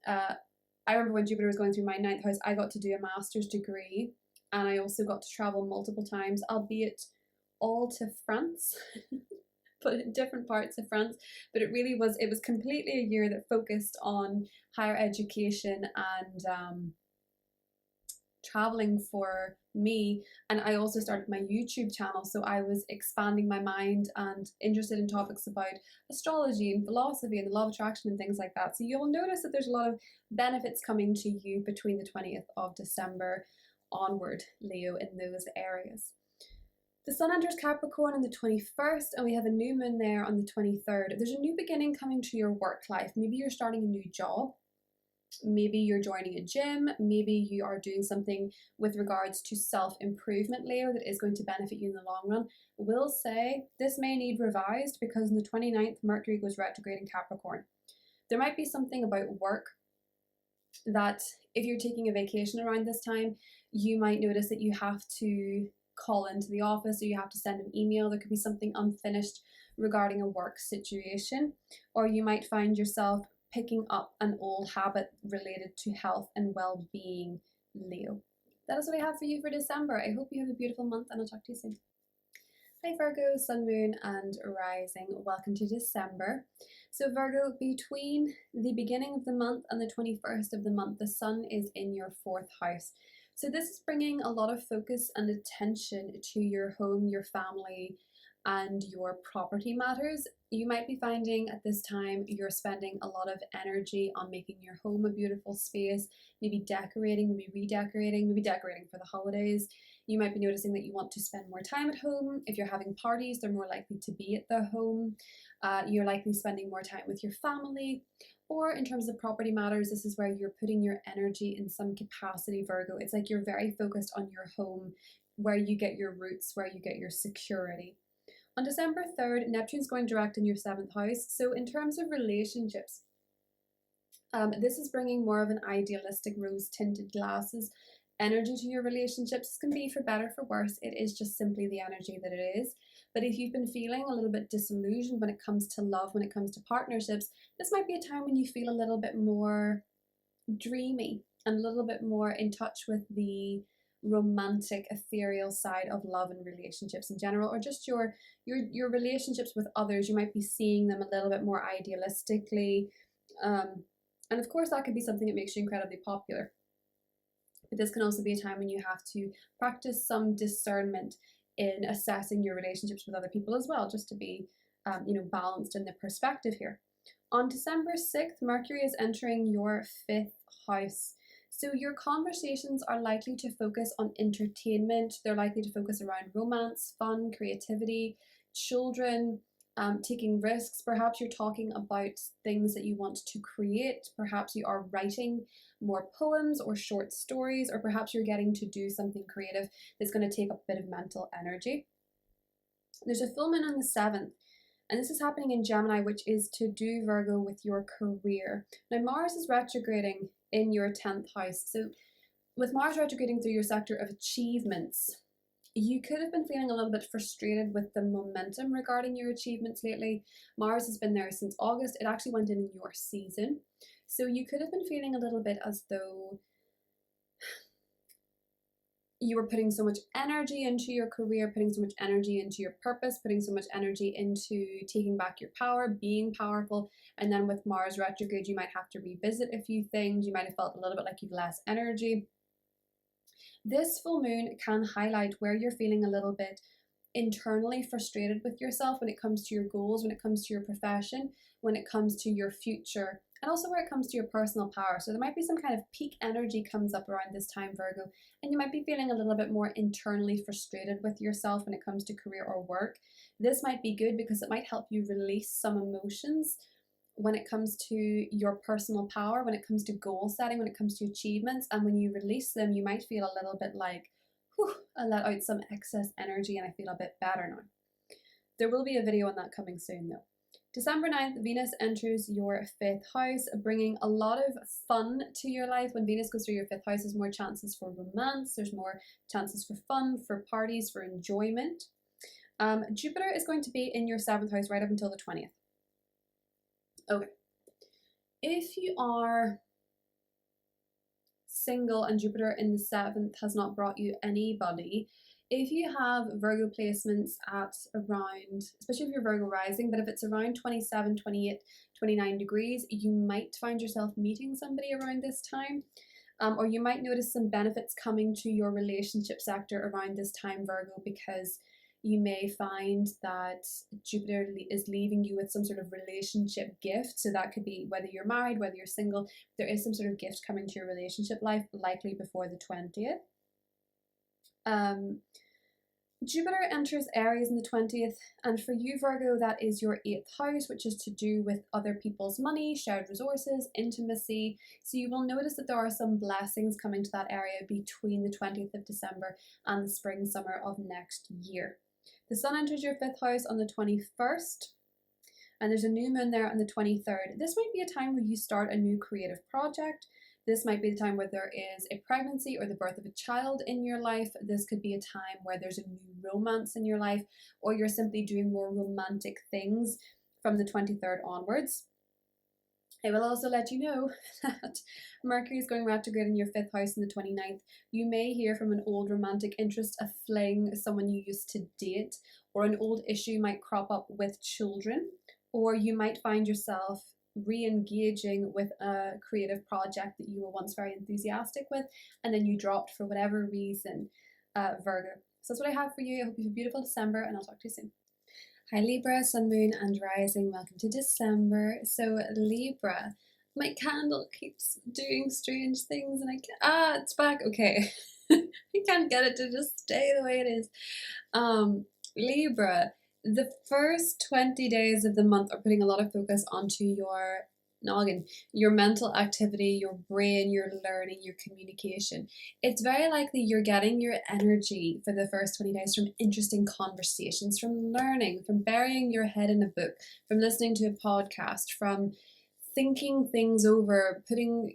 I remember when Jupiter was going through my 9th house, I got to do a master's degree, and I also got to travel multiple times, albeit all to France, but in different parts of France. But it was completely a year that focused on higher education and traveling for me. And I also started my YouTube channel, so I was expanding my mind and interested in topics about astrology and philosophy and the law of attraction and things like that. So you'll notice that there's a lot of benefits coming to you between the 20th of December onward, Leo, in those areas. The sun enters Capricorn on the 21st, and we have a new moon there on the 23rd. There's a new beginning coming to your work life. Maybe you're starting a new job. Maybe you're joining a gym. Maybe you are doing something with regards to self-improvement, Leo, that is going to benefit you in the long run. Will say this may need revised because on the 29th, Mercury goes retrograde in Capricorn. There might be something about work that if you're taking a vacation around this time, you might notice that you have to call into the office or you have to send an email. There could be something unfinished regarding a work situation, or you might find yourself picking up an old habit related to health and well-being, Leo. That is what I have for you for December. I hope you have a beautiful month, and I'll talk to you soon. Hi Virgo, Sun, Moon and Rising. Welcome to December. So Virgo, between the beginning of the month and the 21st of the month, the Sun is in your 4th house. So this is bringing a lot of focus and attention to your home, your family, and your property matters. You might be finding at this time you're spending a lot of energy on making your home a beautiful space, maybe decorating, maybe redecorating, maybe decorating for the holidays. You might be noticing that you want to spend more time at home. If you're having parties, they're more likely to be at the home. You're likely spending more time with your family. Or in terms of property matters, this is where you're putting your energy in some capacity, Virgo. It's like you're very focused on your home, where you get your roots, where you get your security. On December 3rd, Neptune's going direct in your 7th house. So in terms of relationships, this is bringing more of an idealistic rose-tinted glasses energy to your relationships. This can be for better, for worse. It is just simply the energy that it is. But if you've been feeling a little bit disillusioned when it comes to love, when it comes to partnerships, this might be a time when you feel a little bit more dreamy and a little bit more in touch with the romantic, ethereal side of love and relationships in general, or just your relationships with others. You might be seeing them a little bit more idealistically. And of course, that could be something that makes you incredibly popular. But this can also be a time when you have to practice some discernment in assessing your relationships with other people as well, just to be balanced in the perspective here. On December 6th, Mercury is entering your 5th house. So your conversations are likely to focus on entertainment. They're likely to focus around romance, fun, creativity, children, taking risks. Perhaps you're talking about things that you want to create. Perhaps you are writing more poems or short stories, or perhaps you're getting to do something creative that's going to take up a bit of mental energy. There's a full moon on the 7th, and this is happening in Gemini, which is to do, Virgo, with your career. Now, Mars is retrograding in your 10th house. So with Mars retrograding through your sector of achievements, you could have been feeling a little bit frustrated with the momentum regarding your achievements lately. Mars has been there since August. It actually went in your season. So you could have been feeling a little bit as though you were putting so much energy into your career, putting so much energy into your purpose, putting so much energy into taking back your power, being powerful. And then with Mars retrograde, you might have to revisit a few things. You might have felt a little bit like you've less energy. This full moon can highlight where you're feeling a little bit internally frustrated with yourself when it comes to your goals, when it comes to your profession, when it comes to your future, and also where it comes to your personal power. So there might be some kind of peak energy comes up around this time, Virgo, and you might be feeling a little bit more internally frustrated with yourself when it comes to career or work. This might be good because it might help you release some emotions when it comes to your personal power, when it comes to goal setting, when it comes to achievements. And when you release them, you might feel a little bit like, whew, I let out some excess energy and I feel a bit better now. There will be a video on that coming soon though. December 9th, Venus enters your 5th house, bringing a lot of fun to your life. When Venus goes through your 5th house, there's more chances for romance, there's more chances for fun, for parties, for enjoyment. Jupiter is going to be in your 7th house right up until the 20th. Okay. If you are single and Jupiter in the 7th has not brought you anybody, if you have Virgo placements at around, especially if you're Virgo rising, but if it's around 27, 28, 29 degrees, you might find yourself meeting somebody around this time. Or you might notice some benefits coming to your relationship sector around this time, Virgo, because you may find that Jupiter is leaving you with some sort of relationship gift. So that could be whether you're married, whether you're single, there is some sort of gift coming to your relationship life, likely before the 20th. Jupiter enters Aries in the 20th, and for you, Virgo, that is your 8th house, which is to do with other people's money, shared resources, intimacy. So you will notice that there are some blessings coming to that area between the 20th of December and the spring, summer of next year. The Sun enters your 5th house on the 21st, and there's a new moon there on the 23rd. This might be a time where you start a new creative project. This might be the time where there is a pregnancy or the birth of a child in your life. This could be a time where there's a new romance in your life, or you're simply doing more romantic things from the 23rd onwards. I will also let you know that Mercury is going retrograde in your 5th house on the 29th. You may hear from an old romantic interest, a fling, someone you used to date, or an old issue might crop up with children, or you might find yourself re-engaging with a creative project that you were once very enthusiastic with and then you dropped for whatever reason, Virgo. So that's what I have for you. I hope you have a beautiful December, and I'll talk to you soon. Hi Libra, Sun, Moon and Rising. Welcome to December. So Libra, my candle keeps doing strange things and it's back. Okay. I can't get it to just stay the way it is. Libra, the first 20 days of the month are putting a lot of focus onto your noggin, your mental activity, your brain, your learning, your communication. It's very likely you're getting your energy for the first 20 days from interesting conversations, from learning, from burying your head in a book, from listening to a podcast, from thinking things over, putting,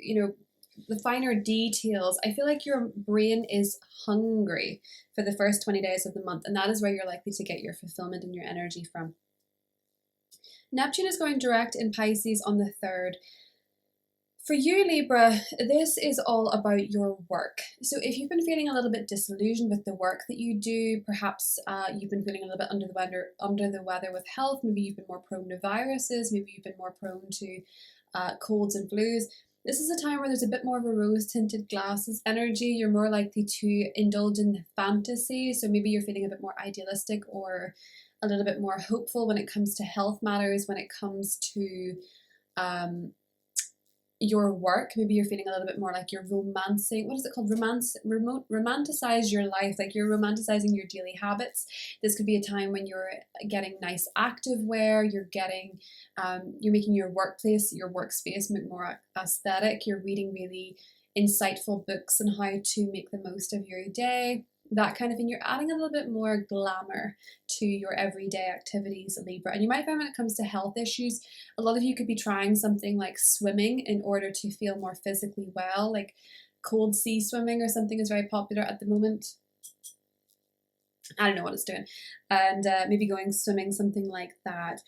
the finer details. I feel like your brain is hungry for the first 20 days of the month, and that is where you're likely to get your fulfillment and your energy from. Neptune is going direct in Pisces on the 3rd. For you, Libra, this is all about your work. So if you've been feeling a little bit disillusioned with the work that you do, perhaps you've been feeling a little bit under the weather with health, maybe you've been more prone to viruses, maybe you've been more prone to colds and flus, this is a time where there's a bit more of a rose-tinted glasses energy. You're more likely to indulge in the fantasy. So maybe you're feeling a bit more idealistic or a little bit more hopeful when it comes to health matters, when it comes to your work. Maybe you're feeling a little bit more like you're romancing, what is it called? Romanticize your life, like you're romanticizing your daily habits. This could be a time when you're getting nice active wear, you're getting, you're making your workplace, your workspace more aesthetic, you're reading really insightful books on how to make the most of your day, that kind of thing. You're adding a little bit more glamour to your everyday activities, Libra. And you might find when it comes to health issues, a lot of you could be trying something like swimming in order to feel more physically well, like cold sea swimming or something is very popular at the moment. I don't know what it's doing. And maybe going swimming, something like that.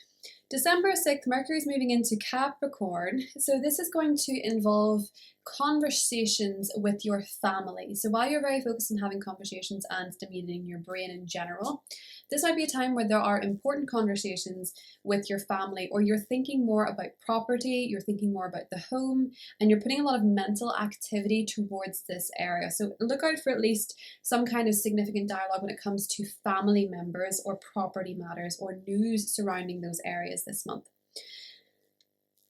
December 6th, Mercury is moving into Capricorn. So this is going to involve conversations with your family. So while you're very focused on having conversations and stimulating your brain in general, this might be a time where there are important conversations with your family, or you're thinking more about property, you're thinking more about the home, and you're putting a lot of mental activity towards this area. So look out for at least some kind of significant dialogue when it comes to family members or property matters or news surrounding those areas this month.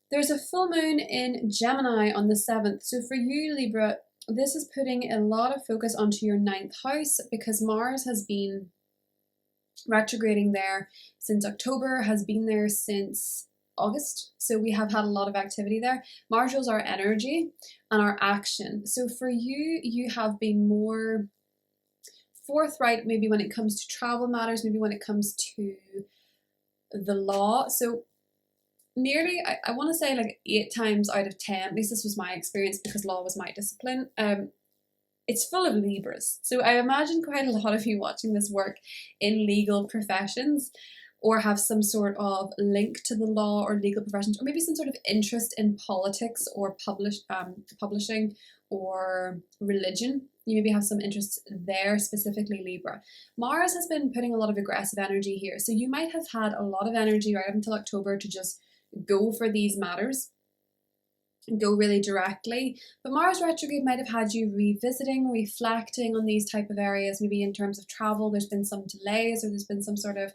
There's a full moon in Gemini on the 7th. So for you, Libra, this is putting a lot of focus onto your 9th house, because Mars has been retrograding there since October, has been there since August. So we have had a lot of activity there. Mars rules our energy and our action. So for you, you have been more forthright maybe when it comes to travel matters, maybe when it comes to the law. So nearly, I want to say like 8 times out of 10, at least this was my experience because law was my discipline, it's full of Libras. So I imagine quite a lot of you watching this work in legal professions, or have some sort of link to the law or legal professions, or maybe some sort of interest in politics or publishing or religion. You maybe have some interest there, specifically Libra. Mars has been putting a lot of aggressive energy here, so you might have had a lot of energy right up until October to just go for these matters, go really directly. But Mars retrograde might have had you revisiting, reflecting on these type of areas. Maybe in terms of travel, there's been some delays, or there's been some sort of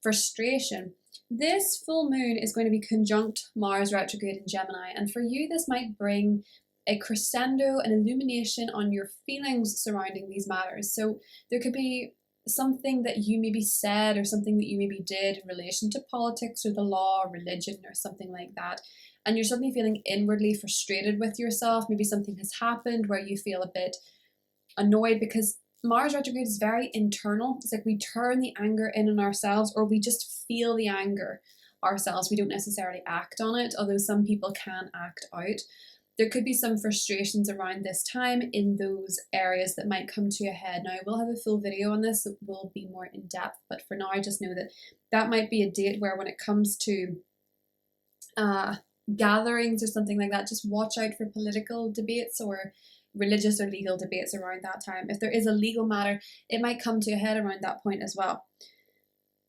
frustration. This full moon is going to be conjunct Mars retrograde in Gemini, and for you this might bring a crescendo, an illumination on your feelings surrounding these matters. So there could be something that you maybe said, or something that you maybe did in relation to politics or the law or religion or something like that, and you're suddenly feeling inwardly frustrated with yourself. Maybe something has happened where you feel a bit annoyed, because Mars retrograde is very internal. It's like we turn the anger in on ourselves, or we just feel the anger ourselves. We don't necessarily act on it, although some people can act out. There could be some frustrations around this time in those areas that might come to a head. Now, I will have a full video on this that will be more in depth, but for now, just know that that might be a date where, when it comes to gatherings or something like that, just watch out for political debates or religious or legal debates around that time. If there is a legal matter, it might come to a head around that point as well.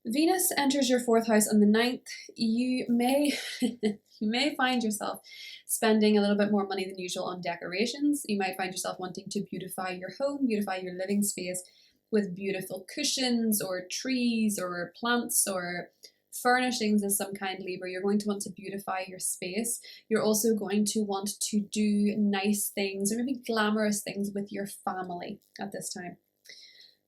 Venus enters your 4th house on the 9th. You may you may find yourself spending a little bit more money than usual on decorations. You might find yourself wanting to beautify your home, beautify your living space with beautiful cushions or trees or plants or furnishings of some kind, Libra. You're going to want to beautify your space. You're also going to want to do nice things, or maybe glamorous things, with your family at this time.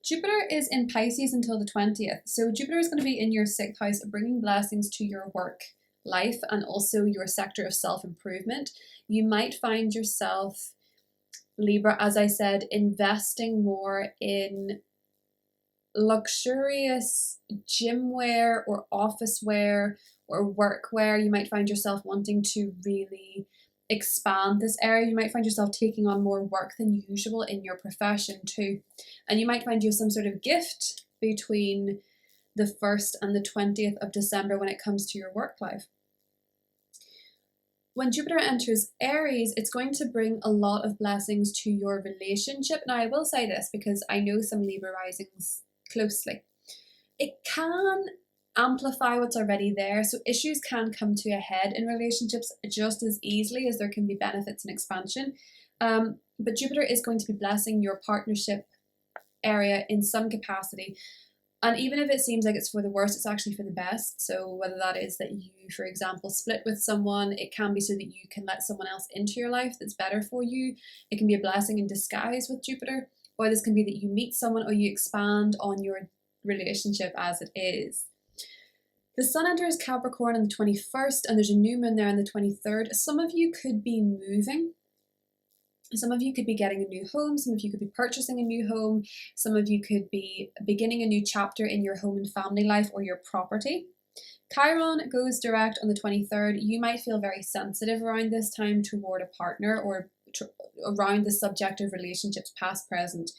Jupiter is in Pisces until the 20th. So Jupiter is going to be in your 6th house, bringing blessings to your work life and also your sector of self-improvement. You might find yourself, Libra, as I said, investing more in luxurious gym wear or office wear or work wear. You might find yourself wanting to really expand this area. You might find yourself taking on more work than usual in your profession too. And you might find you have some sort of gift between the 1st and the 20th of December when it comes to your work life. When Jupiter enters Aries, it's going to bring a lot of blessings to your relationship. Now, I will say this because I know some Libra risings closely. It can amplify what's already there, so issues can come to a head in relationships just as easily as there can be benefits and expansion. But Jupiter is going to be blessing your partnership area in some capacity. And even if it seems like it's for the worst, it's actually for the best. So whether that is that you, for example, split with someone, it can be so that you can let someone else into your life that's better for you. It can be a blessing in disguise with Jupiter. Or this can be that you meet someone, or you expand on your relationship as it is. The Sun enters Capricorn on the 21st, and there's a new moon there on the 23rd. Some of you could be moving. Some of you could be getting a new home. Some of you could be purchasing a new home. Some of you could be beginning a new chapter in your home and family life or your property. Chiron goes direct on the 23rd. You might feel very sensitive around this time toward a partner, or around the subject of relationships, past, present,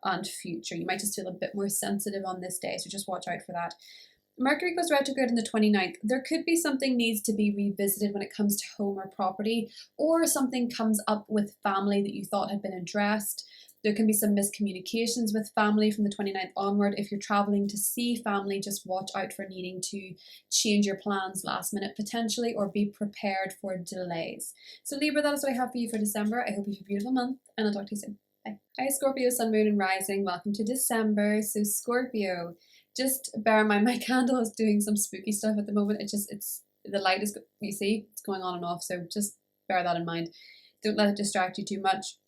and future. You might just feel a bit more sensitive on this day, so just watch out for that. Mercury goes retrograde on the 29th. There could be something needs to be revisited when it comes to home or property, or something comes up with family that you thought had been addressed. There can be some miscommunications with family from the 29th onward. If you're traveling to see family, just watch out for needing to change your plans last minute potentially, or be prepared for delays. So Libra, that is what I have for you for December. I hope you have a beautiful month, and I'll talk to you soon. Bye. Hi Scorpio, Sun, Moon and Rising. Welcome to December. So Scorpio, just bear in mind my candle is doing some spooky stuff at the moment. It's the light is, you see, it's going on and off, so just bear that in mind. Don't let it distract you too much.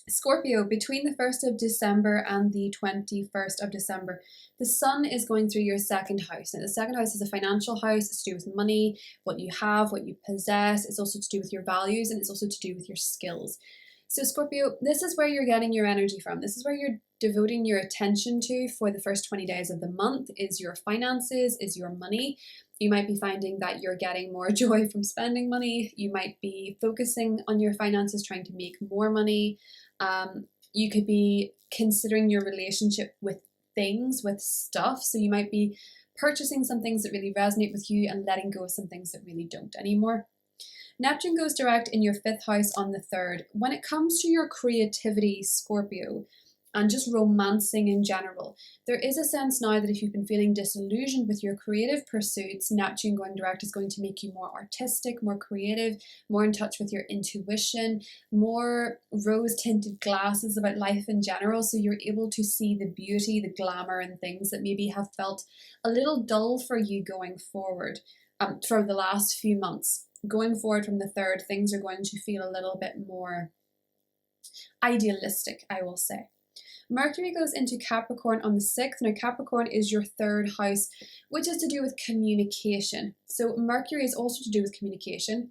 Scorpio, between the 1st of December and the 21st of December, the Sun is going through your 2nd house. Now, the 2nd house is a financial house. It's to do with money, what you have, what you possess. It's also to do with your values, and it's also to do with your skills. So Scorpio, this is where you're getting your energy from. This is where you're devoting your attention to for the first 20 days of the month, is your finances, is your money. You might be finding that you're getting more joy from spending money. You might be focusing on your finances, trying to make more money. You could be considering your relationship with things, with stuff. So you might be purchasing some things that really resonate with you and letting go of some things that really don't anymore. Neptune goes direct in your 5th house on the 3rd. When it comes to your creativity, Scorpio, and just romancing in general, there is a sense now that if you've been feeling disillusioned with your creative pursuits, Neptune going direct is going to make you more artistic, more creative, more in touch with your intuition, more rose-tinted glasses about life in general, so you're able to see the beauty, the glamour in things that maybe have felt a little dull for you going forward for the last few months. Going forward from the 3rd, things are going to feel a little bit more idealistic, I will say. Mercury goes into Capricorn on the 6th. Now, Capricorn is your 3rd house, which is to do with communication. So Mercury is also to do with communication.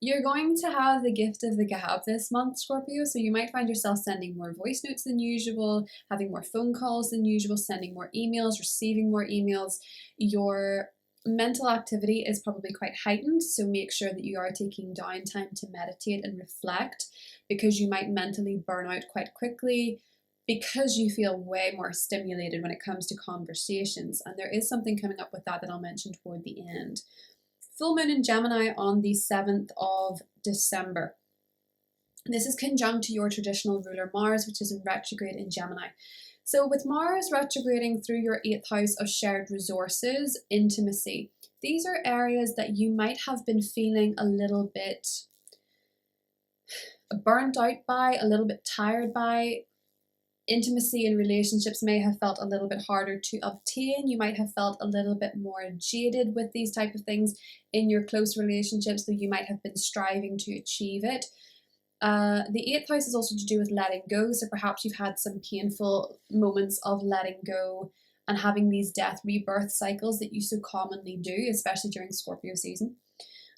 You're going to have the gift of the gab this month, Scorpio, so you might find yourself sending more voice notes than usual, having more phone calls than usual, sending more emails, receiving more emails. Your mental activity is probably quite heightened, so make sure that you are taking downtime to meditate and reflect, because you might mentally burn out quite quickly because you feel way more stimulated when it comes to conversations. And there is something coming up with that I'll mention toward the end. Full moon in Gemini on the 7th of December. This is conjunct to your traditional ruler Mars, which is in retrograde in Gemini. So with Mars retrograding through your 8th house of shared resources, intimacy, these are areas that you might have been feeling a little bit burnt out by, a little bit tired by. Intimacy in relationships may have felt a little bit harder to obtain. You might have felt a little bit more jaded with these type of things in your close relationships, though you might have been striving to achieve it. The 8th house is also to do with letting go, so perhaps you've had some painful moments of letting go and having these death rebirth cycles that you so commonly do, especially during Scorpio season.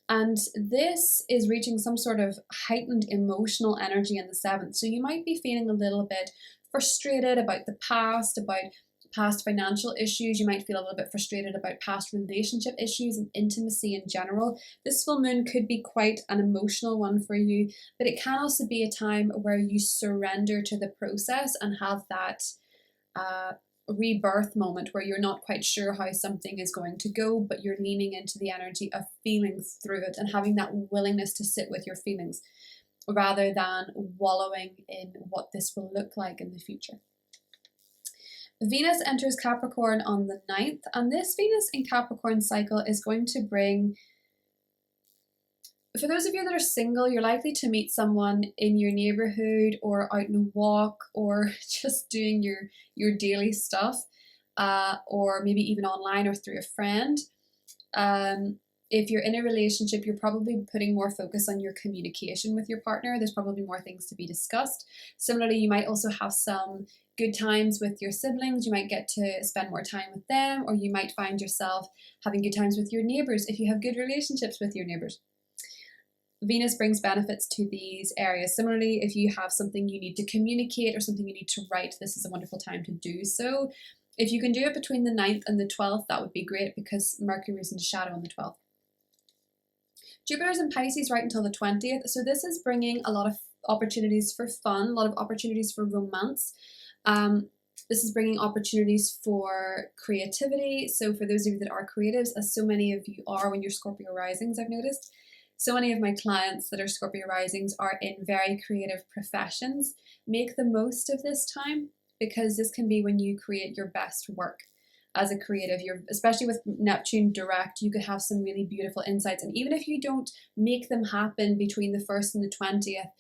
And this is reaching some sort of heightened emotional energy in the 7th, so you might be feeling a little bit frustrated about the past, about past financial issues. You might feel a little bit frustrated about past relationship issues and intimacy in general. This full moon could be quite an emotional one for you, but it can also be a time where you surrender to the process and have that rebirth moment where you're not quite sure how something is going to go, but you're leaning into the energy of feeling through it and having that willingness to sit with your feelings, rather than wallowing in what this will look like in the future. Venus enters Capricorn on the 9th, and this Venus in Capricorn cycle is going to bring, for those of you that are single, you're likely to meet someone in your neighborhood or out on a walk or just doing your daily stuff, or maybe even online or through a friend. If you're in a relationship, you're probably putting more focus on your communication with your partner. There's probably more things to be discussed. Similarly, you might also have some good times with your siblings. You might get to spend more time with them, or you might find yourself having good times with your neighbors if you have good relationships with your neighbors. Venus brings benefits to these areas. Similarly, if you have something you need to communicate or something you need to write, this is a wonderful time to do so. If you can do it between the 9th and the 12th, that would be great, because Mercury is in shadow on the 12th. Jupiter's in Pisces right until the 20th, so this is bringing a lot of opportunities for fun, a lot of opportunities for romance. This is bringing opportunities for creativity. So for those of you that are creatives, as so many of you are when you're Scorpio risings, I've noticed, so many of my clients that are Scorpio risings are in very creative professions. Make the most of this time, because this can be when you create your best work. As a creative, especially with Neptune direct, you could have some really beautiful insights. And even if you don't make them happen between the 1st and the 20th,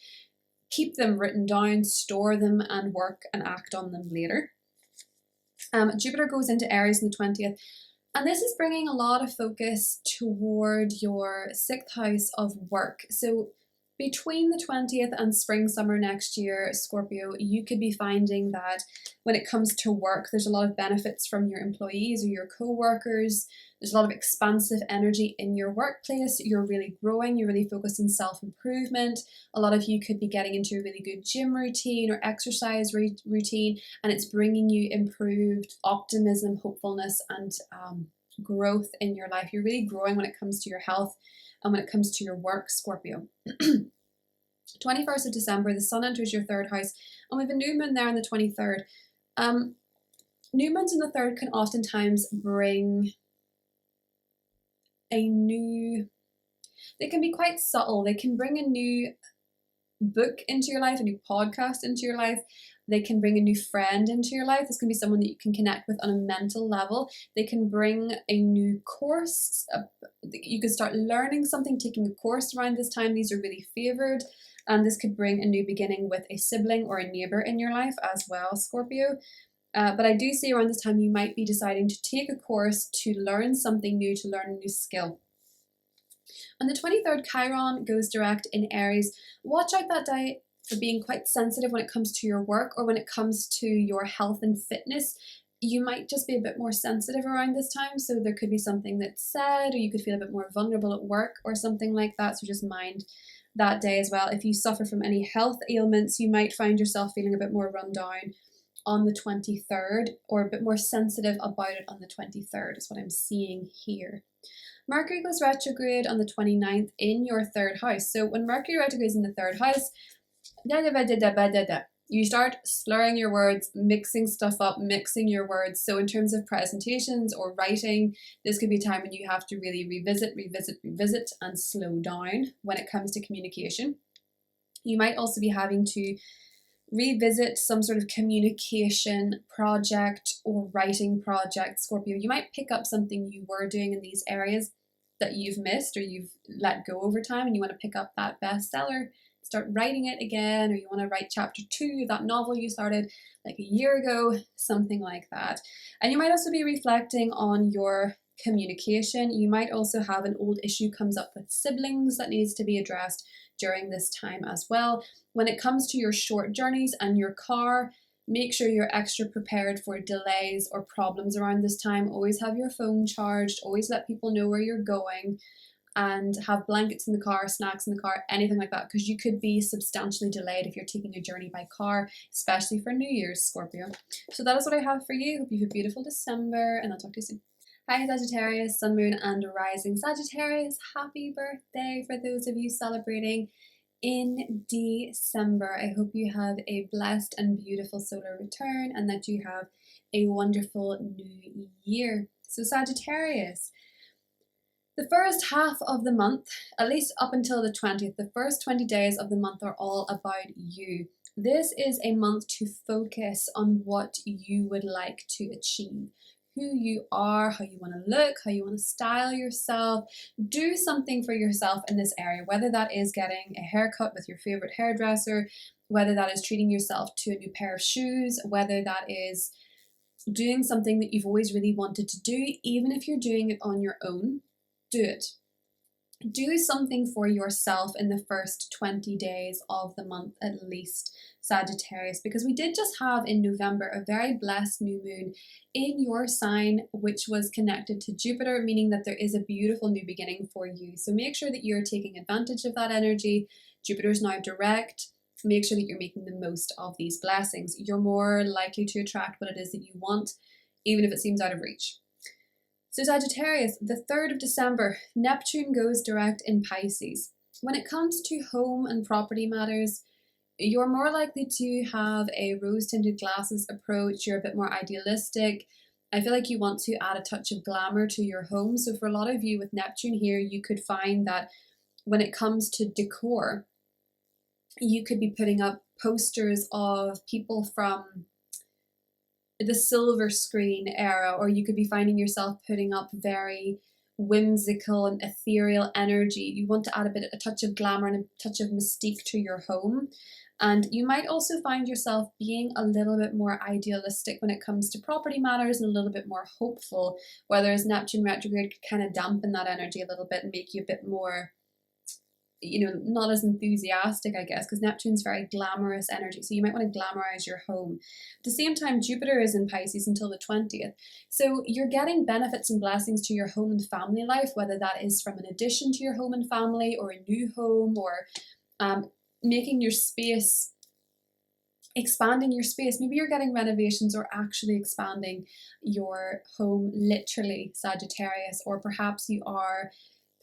keep them written down, store them, and work and act on them later. Jupiter goes into Aries on the 20th. And this is bringing a lot of focus toward your 6th house of work. So between the 20th and spring, summer next year, Scorpio, you could be finding that when it comes to work, there's a lot of benefits from your employees or your co-workers. There's a lot of expansive energy in your workplace. You're really growing. You're really focused on self-improvement. A lot of you could be getting into a really good gym routine or exercise routine, and it's bringing you improved optimism, hopefulness, and growth in your life. You're really growing when it comes to your health and when it comes to your work, Scorpio. 21st of December, the sun enters your third house, and we have a new moon there on the 23rd. New moons in the third can oftentimes bring a new, they can be quite subtle. They can bring a new book into your life, a new podcast into your life. They can bring a new friend into your life. This can be someone that you can connect with on a mental level. They can bring a new course. You could start learning something, taking a course around this time. These are really favored. And this could bring a new beginning with a sibling or a neighbor in your life as well, Scorpio. But I do see around this time you might be deciding to take a course to learn something new, to learn a new skill. On the 23rd, Chiron goes direct in Aries. Watch out that day for being quite sensitive when it comes to your work or when it comes to your health and fitness. You might just be a bit more sensitive around this time, so there could be something that's said, or you could feel a bit more vulnerable at work or something like that, so just mind that day as well. If you suffer from any health ailments, you might find yourself feeling a bit more run down on the 23rd, or a bit more sensitive about it on the 23rd is what I'm seeing here. Mercury goes retrograde on the 29th in your third house. So when Mercury retrogrades in the third house, you start slurring your words, mixing stuff up, mixing your words. So in terms of presentations or writing, this could be a time when you have to really revisit, and slow down when it comes to communication. You might also be having to revisit some sort of communication project or writing project, Scorpio. You might pick up something you were doing in these areas that you've missed or you've let go over time, and you want to pick up that bestseller, start writing it again, or you want to write chapter 2 of that novel you started like a year ago, something like that. And you might also be reflecting on your communication. You might also have an old issue comes up with siblings that needs to be addressed during this time as well. When it comes to your short journeys and your car, make sure you're extra prepared for delays or problems around this time. Always have your phone charged, always let people know where you're going, and have blankets in the car, snacks in the car, anything like that, because you could be substantially delayed if you're taking a journey by car, especially for New Year's, Scorpio. So that is what I have for you. Hope you have a beautiful December, and I'll talk to you soon. Hi Sagittarius, Sun, Moon and Rising Sagittarius. Happy birthday for those of you celebrating in December. I hope you have a blessed and beautiful solar return and that you have a wonderful new year. So Sagittarius, the first half of the month, at least up until the 20th, the first 20 days of the month are all about you. This is a month to focus on what you would like to achieve. Who you are, how you want to look, how you want to style yourself. Do something for yourself in this area, whether that is getting a haircut with your favorite hairdresser, whether that is treating yourself to a new pair of shoes, whether that is doing something that you've always really wanted to do, even if you're doing it on your own, do it. Do something for yourself in the first 20 days of the month at least, Sagittarius, because we did just have in November a very blessed new moon in your sign, which was connected to Jupiter, meaning that there is a beautiful new beginning for you. So make sure that you're taking advantage of that energy. Jupiter is now direct. Make sure that you're making the most of these blessings. You're more likely to attract what it is that you want, even if it seems out of reach. So Sagittarius, the 3rd of December, Neptune goes direct in Pisces. When it comes to home and property matters, you're more likely to have a rose-tinted glasses approach. You're a bit more idealistic. I feel like you want to add a touch of glamour to your home. So for a lot of you with Neptune here, you could find that when it comes to decor, you could be putting up posters of people from the silver screen era, or you could be finding yourself putting up very whimsical and ethereal energy. You want to add a touch of glamour and a touch of mystique to your home. And you might also find yourself being a little bit more idealistic when it comes to property matters and a little bit more hopeful, whereas Neptune retrograde could kind of dampen that energy a little bit and make you a bit more, not as enthusiastic, I guess, because Neptune's very glamorous energy. So you might want to glamorize your home. At the same time, Jupiter is in Pisces until the 20th. So you're getting benefits and blessings to your home and family life, whether that is from an addition to your home and family or a new home, or making your space, expanding your space. Maybe you're getting renovations or actually expanding your home literally, Sagittarius, or perhaps you are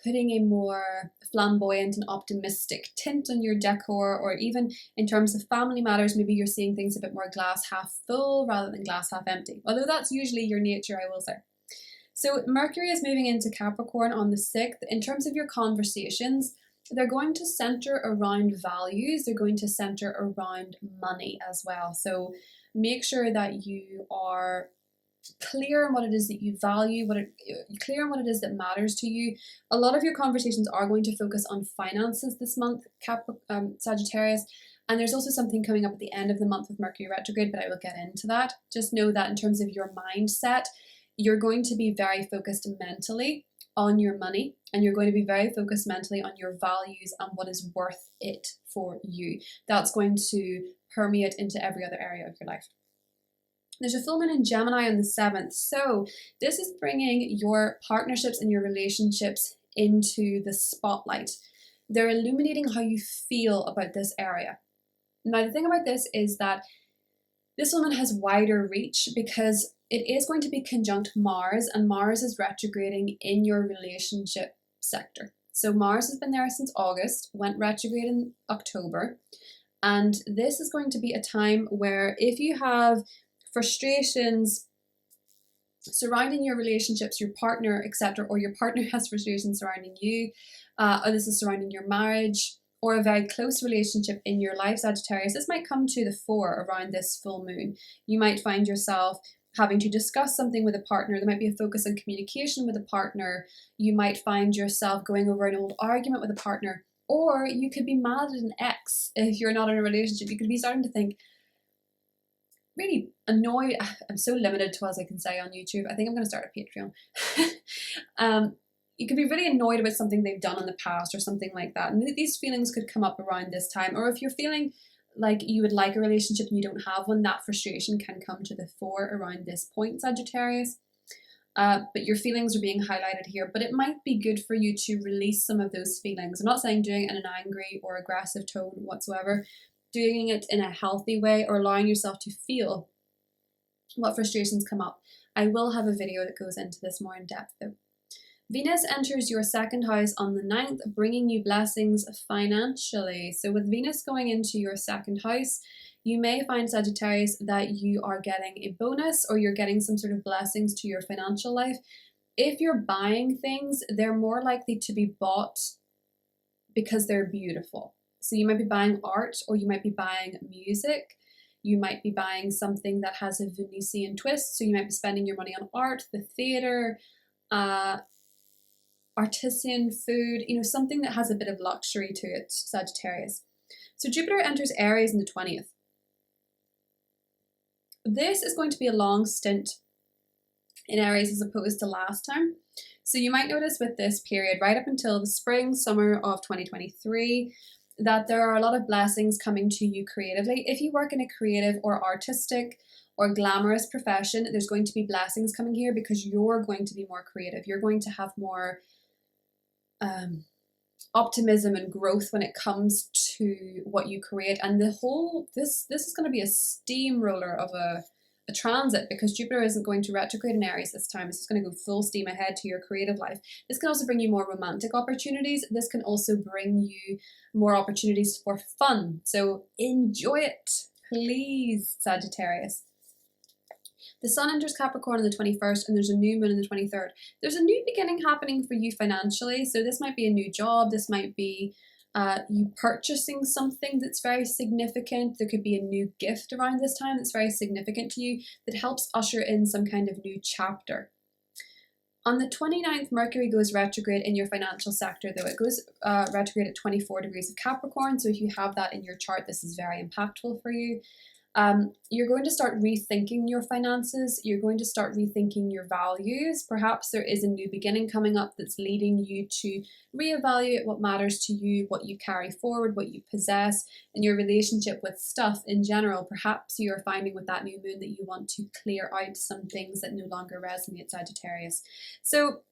putting a more flamboyant and optimistic tint on your decor, or even in terms of family matters, maybe you're seeing things a bit more glass half full rather than glass half empty. Although that's usually your nature, I will say. So Mercury is moving into Capricorn on the 6th. In terms of your conversations, they're going to center around values. They're going to center around money as well. So make sure that you are clear on what it is that you value, clear on what it is that matters to you. A lot of your conversations are going to focus on finances this month, Sagittarius. And there's also something coming up at the end of the month with Mercury retrograde, but I will get into that. Just know that in terms of your mindset, you're going to be very focused mentally on your money, and you're going to be very focused mentally on your values and what is worth it for you. That's going to permeate into every other area of your life. There's a full moon in Gemini on the 7th. So this is bringing your partnerships and your relationships into the spotlight. They're illuminating how you feel about this area. Now, the thing about this is that this woman has wider reach because it is going to be conjunct Mars, and Mars is retrograding in your relationship sector. So Mars has been there since August, went retrograde in October. And this is going to be a time where if you have frustrations surrounding your relationships, your partner, etc., or your partner has frustrations surrounding you, or this is surrounding your marriage, or a very close relationship in your life, Sagittarius, this might come to the fore around this full moon. You might find yourself having to discuss something with a partner. There might be a focus on communication with a partner. You might find yourself going over an old argument with a partner, or you could be mad at an ex if you're not in a relationship. You could be starting to think, really annoyed. I'm so limited to what I can say on YouTube. I think I'm going to start a Patreon. You could be really annoyed about something they've done in the past or something like that. And these feelings could come up around this time. Or if you're feeling like you would like a relationship and you don't have one, that frustration can come to the fore around this point, Sagittarius. But your feelings are being highlighted here. But it might be good for you to release some of those feelings. I'm not saying doing it in an angry or aggressive tone whatsoever. Doing it in a healthy way, or allowing yourself to feel what frustrations come up. I will have a video that goes into this more in depth though. Venus enters your 2nd house on the 9th, bringing you blessings financially. So with Venus going into your 2nd house, you may find, Sagittarius, that you are getting a bonus or you're getting some sort of blessings to your financial life. If you're buying things, they're more likely to be bought because they're beautiful. So you might be buying art, or you might be buying music. You might be buying something that has a Venetian twist. So you might be spending your money on art, the theatre, artisan food, something that has a bit of luxury to it, Sagittarius. So Jupiter enters Aries on the 20th. This is going to be a long stint in Aries as opposed to last time. So you might notice with this period, right up until the spring, summer of 2023, that there are a lot of blessings coming to you creatively. If you work in a creative or artistic or glamorous profession, there's going to be blessings coming here because you're going to be more creative. You're going to have more optimism and growth when it comes to what you create. And this is going to be a steamroller of a transit, because Jupiter isn't going to retrograde in Aries this time. It's just going to go full steam ahead to your creative life. This can also bring you more romantic opportunities. This can also bring you more opportunities for fun. So enjoy it, please, Sagittarius. The Sun enters Capricorn on the 21st, and there's a new moon on the 23rd. There's a new beginning happening for you financially. So this might be a new job. This might be you purchasing something that's very significant. There could be a new gift around this time that's very significant to you that helps usher in some kind of new chapter. On the 29th, Mercury goes retrograde in your financial sector, though. It goes retrograde at 24 degrees of Capricorn. So if you have that in your chart, this is very impactful for you. You're going to start rethinking your finances. You're going to start rethinking your values. Perhaps there is a new beginning coming up that's leading you to reevaluate what matters to you, what you carry forward, what you possess, and your relationship with stuff in general. Perhaps you're finding with that new moon that you want to clear out some things that no longer resonate, Sagittarius. So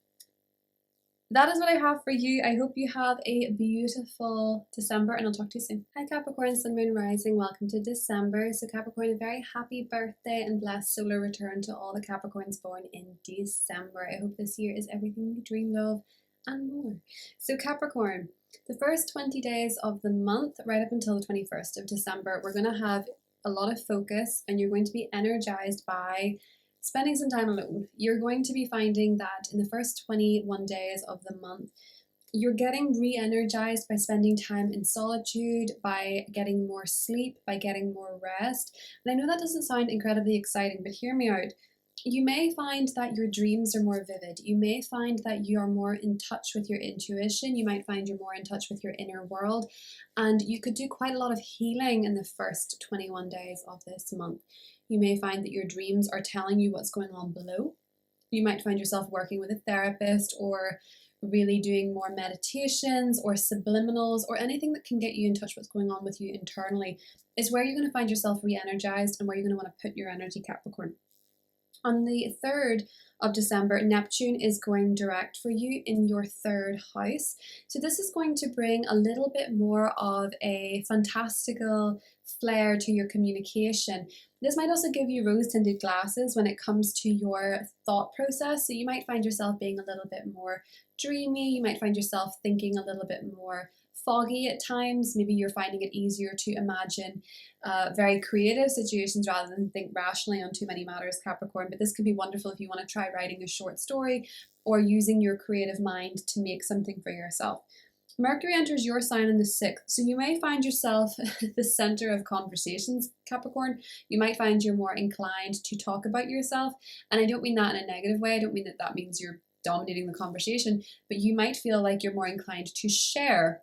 that is what I have for you. I hope you have a beautiful December, and I'll talk to you soon. Hi Capricorn, Sun, Moon, Rising. Welcome to December. So Capricorn, a very happy birthday and blessed solar return to all the Capricorns born in December. I hope this year is everything you dreamed of and more. So Capricorn, the first 20 days of the month, right up until the 21st of December, we're going to have a lot of focus and you're going to be energized by spending some time alone. You're going to be finding that in the first 21 days of the month, you're getting re-energized by spending time in solitude, by getting more sleep, by getting more rest. And I know that doesn't sound incredibly exciting, but hear me out. You may find that your dreams are more vivid. You may find that you are more in touch with your intuition. You might find you're more in touch with your inner world. And you could do quite a lot of healing in the first 21 days of this month. You may find that your dreams are telling you what's going on below. You might find yourself working with a therapist or really doing more meditations or subliminals or anything that can get you in touch with what's going on with you internally is where you're going to find yourself re-energized and where you're going to want to put your energy, Capricorn. On the 3rd of December, Neptune is going direct for you in your 3rd house. So this is going to bring a little bit more of a fantastical flair to your communication. This might also give you rose-tinted glasses when it comes to your thought process. So you might find yourself being a little bit more dreamy. You might find yourself thinking a little bit more foggy at times. Maybe you're finding it easier to imagine very creative situations rather than think rationally on too many matters, Capricorn. But this could be wonderful if you want to try writing a short story or using your creative mind to make something for yourself. Mercury enters your sign on the 6th, so you may find yourself the center of conversations, Capricorn. You might find you're more inclined to talk about yourself, and I don't mean that in a negative way. I don't mean that that means you're dominating the conversation, but you might feel like you're more inclined to share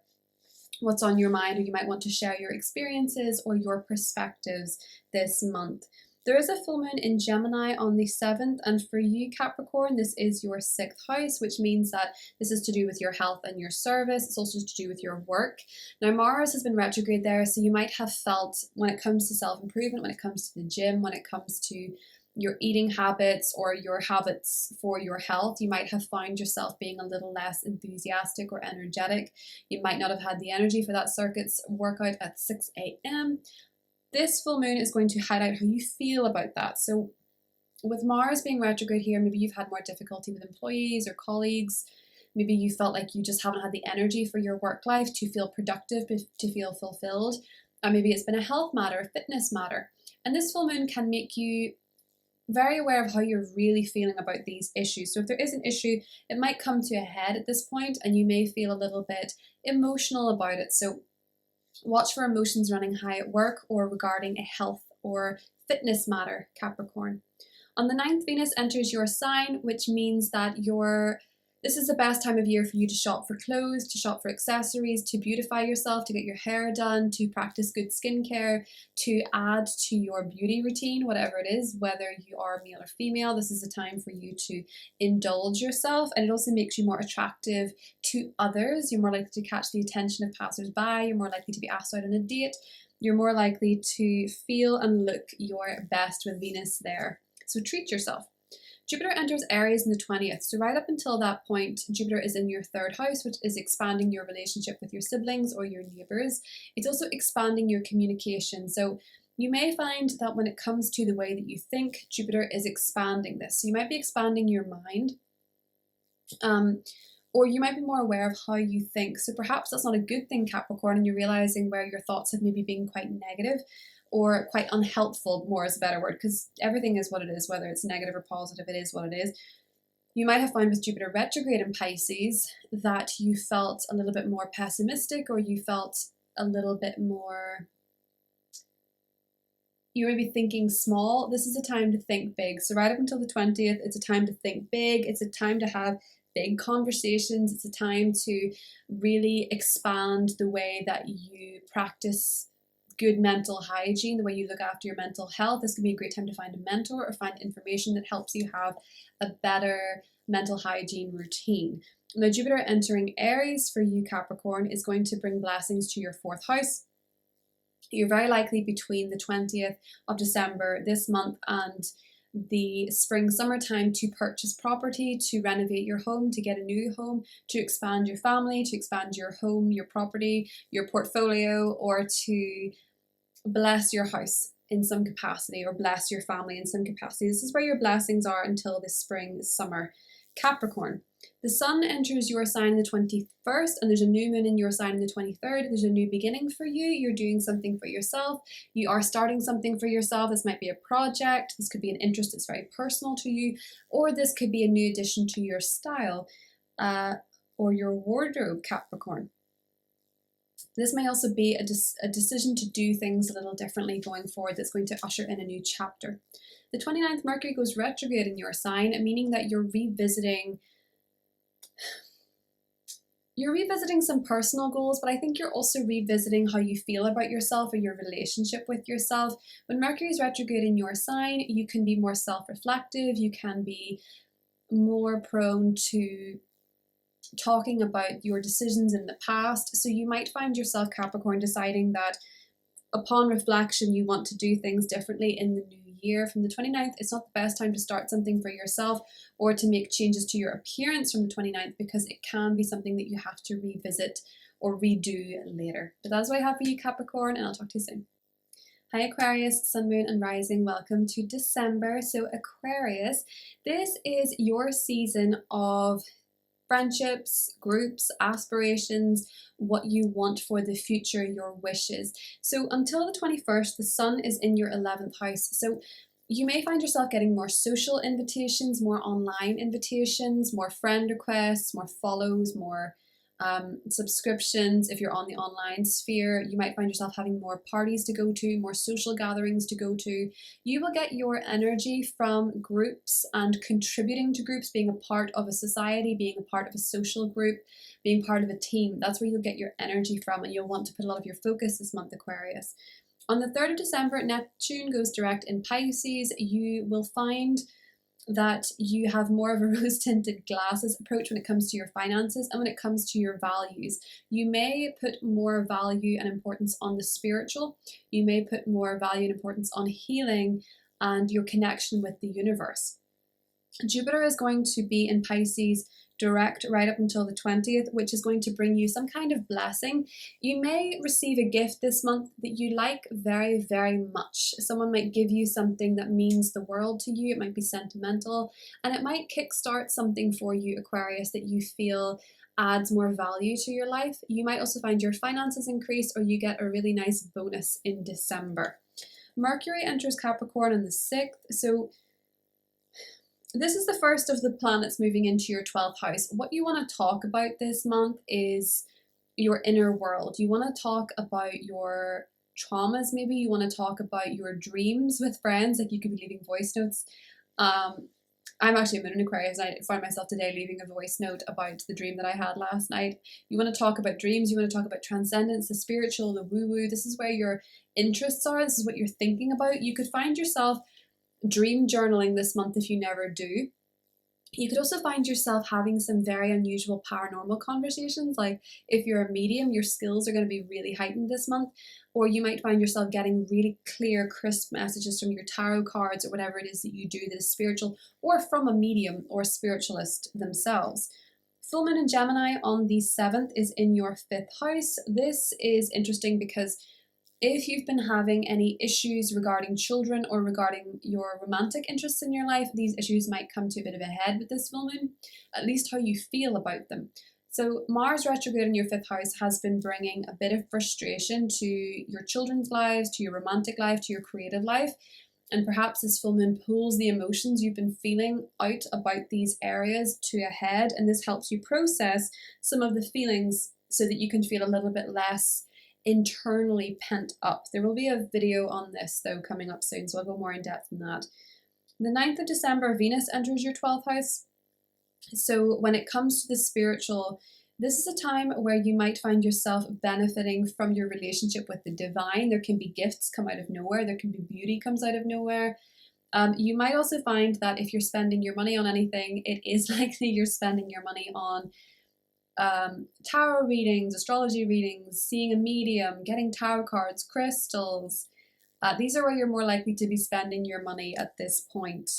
what's on your mind, or you might want to share your experiences or your perspectives this month. There is a full moon in Gemini on the 7th, and for you, Capricorn, this is your 6th house, which means that this is to do with your health and your service. It's also to do with your work. Now, Mars has been retrograde there, so you might have felt when it comes to self-improvement, when it comes to the gym, when it comes to your eating habits or your habits for your health, you might have found yourself being a little less enthusiastic or energetic. You might not have had the energy for that circuit's workout at 6 a.m. This full moon is going to highlight how you feel about that. So with Mars being retrograde here, maybe you've had more difficulty with employees or colleagues. Maybe you felt like you just haven't had the energy for your work life to feel productive, to feel fulfilled. Or maybe it's been a health matter, a fitness matter. And this full moon can make you very aware of how you're really feeling about these issues. So if there is an issue, it might come to a head at this point and you may feel a little bit emotional about it. So watch for emotions running high at work or regarding a health or fitness matter, Capricorn. On the 9th, Venus enters your sign, which means that this is the best time of year for you to shop for clothes, to shop for accessories, to beautify yourself, to get your hair done, to practice good skincare, to add to your beauty routine, whatever it is, whether you are male or female. This is a time for you to indulge yourself, and it also makes you more attractive to others. You're more likely to catch the attention of passers-by. You're more likely to be asked out on a date. You're more likely to feel and look your best with Venus there. So treat yourself. Jupiter enters Aries on the 20th. So right up until that point, Jupiter is in your 3rd house, which is expanding your relationship with your siblings or your neighbors. It's also expanding your communication. So you may find that when it comes to the way that you think, Jupiter is expanding this. So you might be expanding your mind, or you might be more aware of how you think. So perhaps that's not a good thing, Capricorn, and you're realizing where your thoughts have maybe been quite negative or quite unhelpful, more is a better word, because everything is what it is, whether it's negative or positive, it is what it is. You might have found with Jupiter retrograde in Pisces that you felt a little bit more pessimistic, or you felt a little bit more, you may be thinking small. This is a time to think big. So right up until the 20th, it's a time to think big. It's a time to have big conversations. It's a time to really expand the way that you practice good mental hygiene, the way you look after your mental health. This could be a great time to find a mentor or find information that helps you have a better mental hygiene routine. Now, Jupiter entering Aries for you, Capricorn, is going to bring blessings to your 4th house. You're very likely between the 20th of December this month and the spring-summertime to purchase property, to renovate your home, to get a new home, to expand your family, to expand your home, your property, your portfolio, or to bless your house in some capacity or bless your family in some capacity. This is where your blessings are until the spring, summer Capricorn. The sun enters your sign on the 21st, and there's a new moon in your sign on the 23rd. There's a new beginning for you. You're doing something for yourself. You are starting something for yourself. This might be a project. This could be an interest that's very personal to you, or this could be a new addition to your style or your wardrobe, Capricorn. This may also be a decision to do things a little differently going forward that's going to usher in a new chapter. The 29th, Mercury goes retrograde in your sign, meaning that you're revisiting some personal goals, but I think you're also revisiting how you feel about yourself or your relationship with yourself. When Mercury is retrograde in your sign, you can be more self-reflective, you can be more prone to talking about your decisions in the past. So you might find yourself, Capricorn, deciding that upon reflection you want to do things differently in the new year. From the 29th, it's not the best time to start something for yourself or to make changes to your appearance from the 29th, because it can be something that you have to revisit or redo later. But that's what I have for you, Capricorn, and I'll talk to you soon. Hi Aquarius, Sun, Moon and Rising, welcome to December. So Aquarius, this is your season of friendships, groups, aspirations, what you want for the future, your wishes. So until the 21st, the sun is in your 11th house. So you may find yourself getting more social invitations, more online invitations, more friend requests, more follows, more subscriptions. If you're on the online sphere, you might find yourself having more parties to go to, more social gatherings to go to. You will get your energy from groups and contributing to groups, being a part of a society, being a part of a social group, being part of a team. That's where you'll get your energy from, and you'll want to put a lot of your focus this month, Aquarius. On the 3rd of December, Neptune goes direct in Pisces. You will find that you have more of a rose-tinted glasses approach when it comes to your finances and when it comes to your values. You may put more value and importance on the spiritual. You may put more value and importance on healing and your connection with the universe. Jupiter is going to be in Pisces direct right up until the 20th, which is going to bring you some kind of blessing. You may receive a gift this month that you like very, very much. Someone might give you something that means the world to you. It might be sentimental, and it might kickstart something for you, Aquarius, that you feel adds more value to your life. You might also find your finances increase, or you get a really nice bonus in December. Mercury enters Capricorn on the 6th, so this is the first of the planets moving into your 12th house. What you want to talk about this month is your inner world. You want to talk about your traumas, maybe. You want to talk about your dreams with friends, like you could be leaving voice notes. I'm actually a Moon in Aquarius, and I found myself today leaving a voice note about the dream that I had last night. You want to talk about dreams, you want to talk about transcendence, the spiritual, the woo-woo. This is where your interests are, this is what you're thinking about. You could find yourself dream journaling this month if you never do. You could also find yourself having some very unusual paranormal conversations, like if you're a medium, your skills are going to be really heightened this month, or you might find yourself getting really clear, crisp messages from your tarot cards or whatever it is that you do that is spiritual, or from a medium or spiritualist themselves. Full moon in Gemini on the 7th is in your 5th house. This is interesting because if you've been having any issues regarding children or regarding your romantic interests in your life, these issues might come to a bit of a head with this full moon, at least how you feel about them. So Mars retrograde in your 5th house has been bringing a bit of frustration to your children's lives, to your romantic life, to your creative life. And perhaps this full moon pulls the emotions you've been feeling out about these areas to a head. And this helps you process some of the feelings so that you can feel a little bit less internally pent up. There will be a video on this though coming up soon, so I'll go more in depth in that. The 9th of December, Venus enters your 12th house. So when it comes to the spiritual, this is a time where you might find yourself benefiting from your relationship with the divine. There can be gifts come out of nowhere. There can be beauty comes out of nowhere. You might also find that if you're spending your money on anything, it is likely you're spending your money on tarot readings, astrology readings, seeing a medium, getting tarot cards, crystals. These are where you're more likely to be spending your money at this point,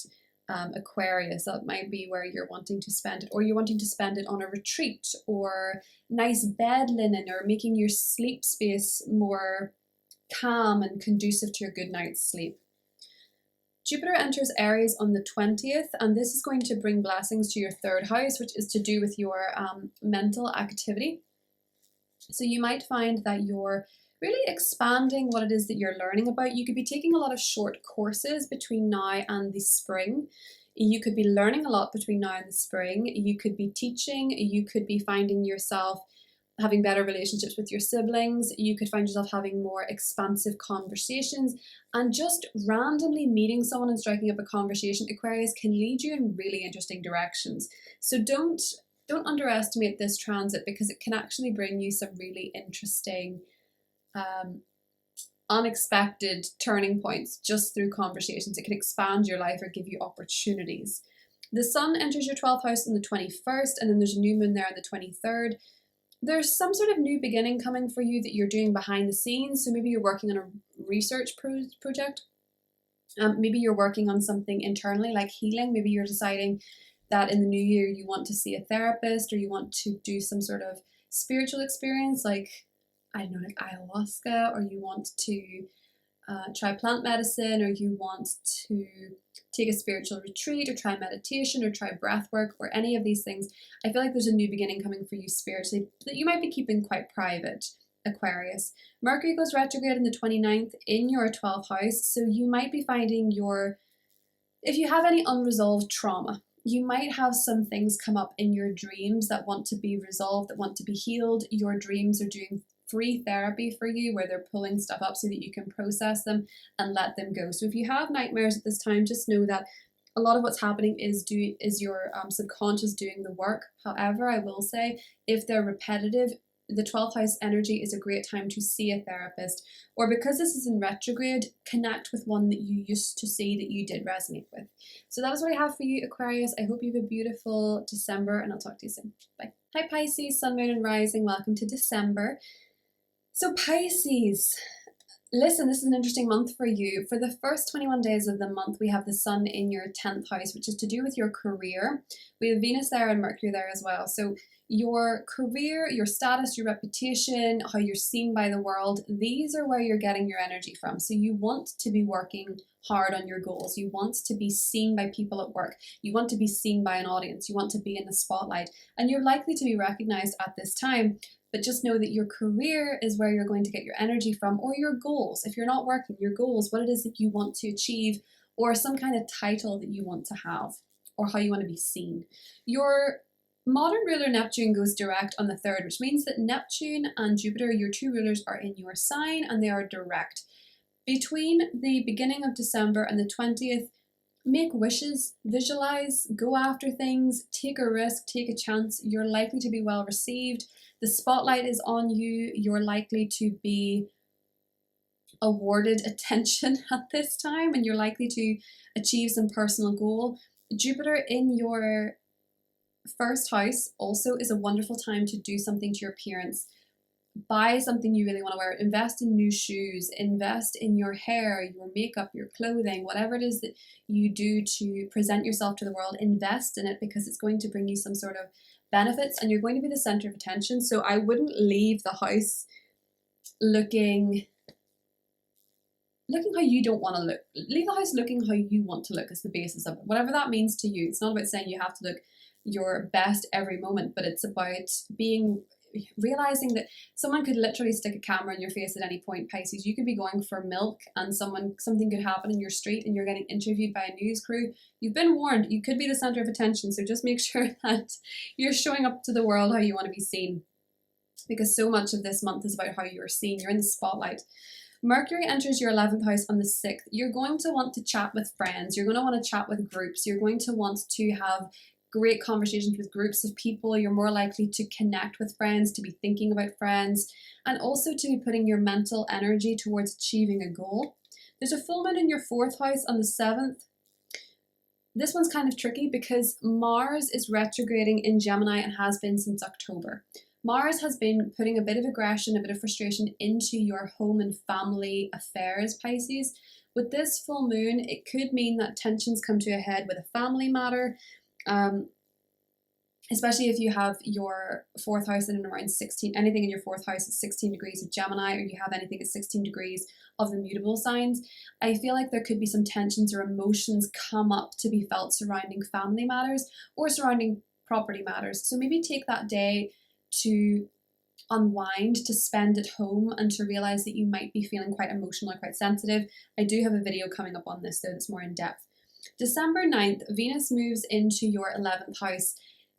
Aquarius. That might be where you're wanting to spend it, or you're wanting to spend it on a retreat, or nice bed linen, or making your sleep space more calm and conducive to a good night's sleep. Jupiter enters Aries on the 20th, and this is going to bring blessings to your third house, which is to do with your mental activity. So you might find that you're really expanding what it is that you're learning about. You could be taking a lot of short courses between now and the spring. You could be learning a lot between now and the spring. You could be teaching. You could be finding yourself having better relationships with your siblings. You could find yourself having more expansive conversations, and just randomly meeting someone and striking up a conversation, Aquarius, can lead you in really interesting directions. So don't underestimate this transit, because it can actually bring you some really interesting unexpected turning points just through conversations. It can expand your life or give you opportunities. The sun enters your 12th house on the 21st, and then there's a new moon there on the 23rd. There's some sort of new beginning coming for you that you're doing behind the scenes. So maybe you're working on a research project. Maybe you're working on something internally like healing. Maybe you're deciding that in the new year you want to see a therapist, or you want to do some sort of spiritual experience like, I don't know, like ayahuasca, or you want to try plant medicine, or you want to take a spiritual retreat, or try meditation, or try breath work, or any of these things. I feel like there's a new beginning coming for you spiritually that you might be keeping quite private, Aquarius. Mercury goes retrograde on the 29th in your 12th house, so you might be finding if you have any unresolved trauma, you might have some things come up in your dreams that want to be resolved, that want to be healed. Your dreams are doing free therapy for you, where they're pulling stuff up so that you can process them and let them go. So if you have nightmares at this time, just know that a lot of what's happening is your subconscious doing the work. However, I will say, if they're repetitive, the 12th house energy is a great time to see a therapist, or because this is in retrograde, connect with one that you used to see that you did resonate with. So that is what I have for you, Aquarius. I hope you have a beautiful December, and I'll talk to you soon. Bye. Hi Pisces, Sun, Moon and Rising. Welcome to December. So Pisces, listen, this is an interesting month for you. For the first 21 days of the month, we have the sun in your 10th house, which is to do with your career. We have Venus there and Mercury there as well. So your career, your status, your reputation, how you're seen by the world, these are where you're getting your energy from. So you want to be working hard on your goals. You want to be seen by people at work. You want to be seen by an audience. You want to be in the spotlight. And you're likely to be recognized at this time. But just know that your career is where you're going to get your energy from, or your goals. If you're not working, your goals, what it is that you want to achieve, or some kind of title that you want to have, or how you want to be seen. Your modern ruler Neptune goes direct on the 3rd, which means that Neptune and Jupiter, your two rulers, are in your sign and they are direct. Between the beginning of December and the 20th, make wishes, visualize, go after things, take a risk, take a chance. You're likely to be well received. The spotlight is on you. You're likely to be awarded attention at this time, and you're likely to achieve some personal goal. Jupiter in your first house also is a wonderful time to do something to your appearance. Buy something you really want to wear. Invest in new shoes. Invest in your hair, your makeup, your clothing, whatever it is that you do to present yourself to the world. Invest in it, because it's going to bring you some sort of benefits, and you're going to be the center of attention. So I wouldn't leave the house looking how you don't want to look. Leave the house looking how you want to look as the basis of it, whatever that means to you. It's not about saying you have to look your best every moment, but it's about realizing that someone could literally stick a camera in your face at any point, Pisces. You could be going for milk and something could happen in your street and you're getting interviewed by a news crew. You've been warned. You could be the center of attention. So just make sure that you're showing up to the world how you want to be seen, because so much of this month is about how you're seen. You're in the spotlight. Mercury enters your 11th house on the 6th. You're going to want to chat with friends. You're going to want to chat with groups. You're going to want to have great conversations with groups of people. You're more likely to connect with friends, to be thinking about friends, and also to be putting your mental energy towards achieving a goal. There's a full moon in your 4th house on the 7th. This one's kind of tricky because Mars is retrograding in Gemini and has been since October. Mars has been putting a bit of aggression, a bit of frustration into your home and family affairs, Pisces. With this full moon, it could mean that tensions come to a head with a family matter. especially if you have your fourth house in and around 16, anything in your fourth house is 16 degrees of Gemini, or you have anything at 16 degrees of the mutable signs. I feel like there could be some tensions or emotions come up to be felt surrounding family matters or surrounding property matters. So maybe take that day to unwind, to spend at home, and to realize that you might be feeling quite emotional or quite sensitive. I do have a video coming up on this though that's more in depth. December 9th, Venus moves into your 11th house.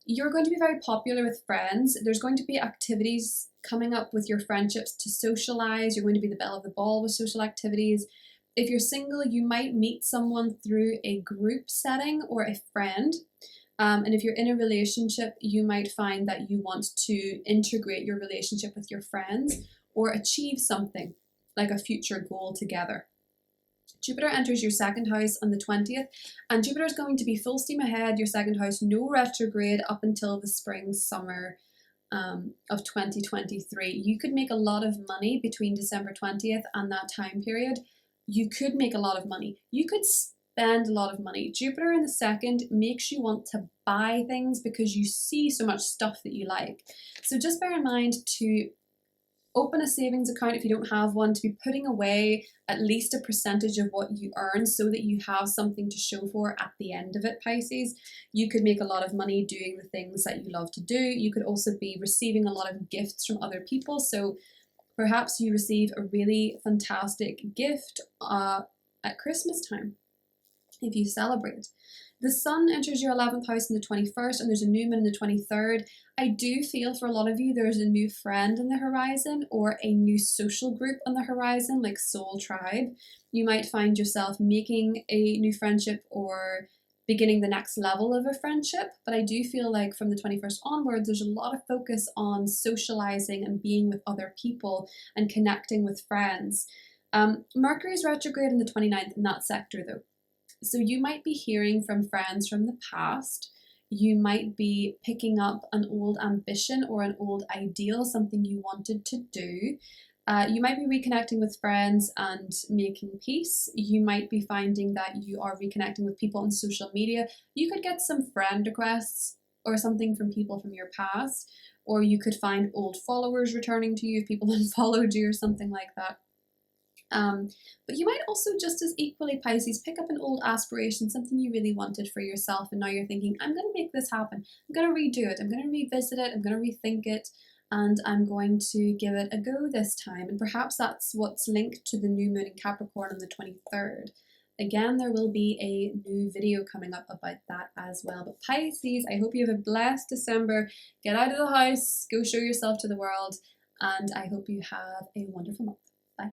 You're going to be very popular with friends. There's going to be activities coming up with your friendships to socialize. You're going to be the belle of the ball with social activities. If you're single, you might meet someone through a group setting or a friend. And if you're in a relationship, you might find that you want to integrate your relationship with your friends or achieve something like a future goal together. Jupiter enters your second house on the 20th, and Jupiter is going to be full steam ahead, your second house, no retrograde up until the spring, summer of 2023. You could make a lot of money between December 20th and that time period. You could make a lot of money. You could spend a lot of money. Jupiter in the second makes you want to buy things because you see so much stuff that you like. So just bear in mind to open a savings account if you don't have one, to be putting away at least a percentage of what you earn so that you have something to show for at the end of it, Pisces. You could make a lot of money doing the things that you love to do. You could also be receiving a lot of gifts from other people. So perhaps you receive a really fantastic gift at Christmas time if you celebrate. The sun enters your 11th house on the 21st, and there's a new moon on the 23rd. I do feel for a lot of you there's a new friend on the horizon or a new social group on the horizon, like soul tribe. You might find yourself making a new friendship or beginning the next level of a friendship. But I do feel like from the 21st onwards, there's a lot of focus on socializing and being with other people and connecting with friends. Mercury is retrograde on the 29th in that sector though. So you might be hearing from friends from the past. You might be picking up an old ambition or an old ideal, something you wanted to do. You might be reconnecting with friends and making peace. You might be finding that you are reconnecting with people on social media. You could get some friend requests or something from people from your past, or you could find old followers returning to you if people unfollowed you or something like that. But you might also just as equally, Pisces, pick up an old aspiration, something you really wanted for yourself, and now you're thinking, I'm going to make this happen. I'm going to redo it. I'm going to revisit it. I'm going to rethink it, and I'm going to give it a go this time. And perhaps that's what's linked to the new moon in Capricorn on the 23rd. Again, there will be a new video coming up about that as well. But Pisces, I hope you have a blessed December. Get out of the house, go show yourself to the world, and I hope you have a wonderful month.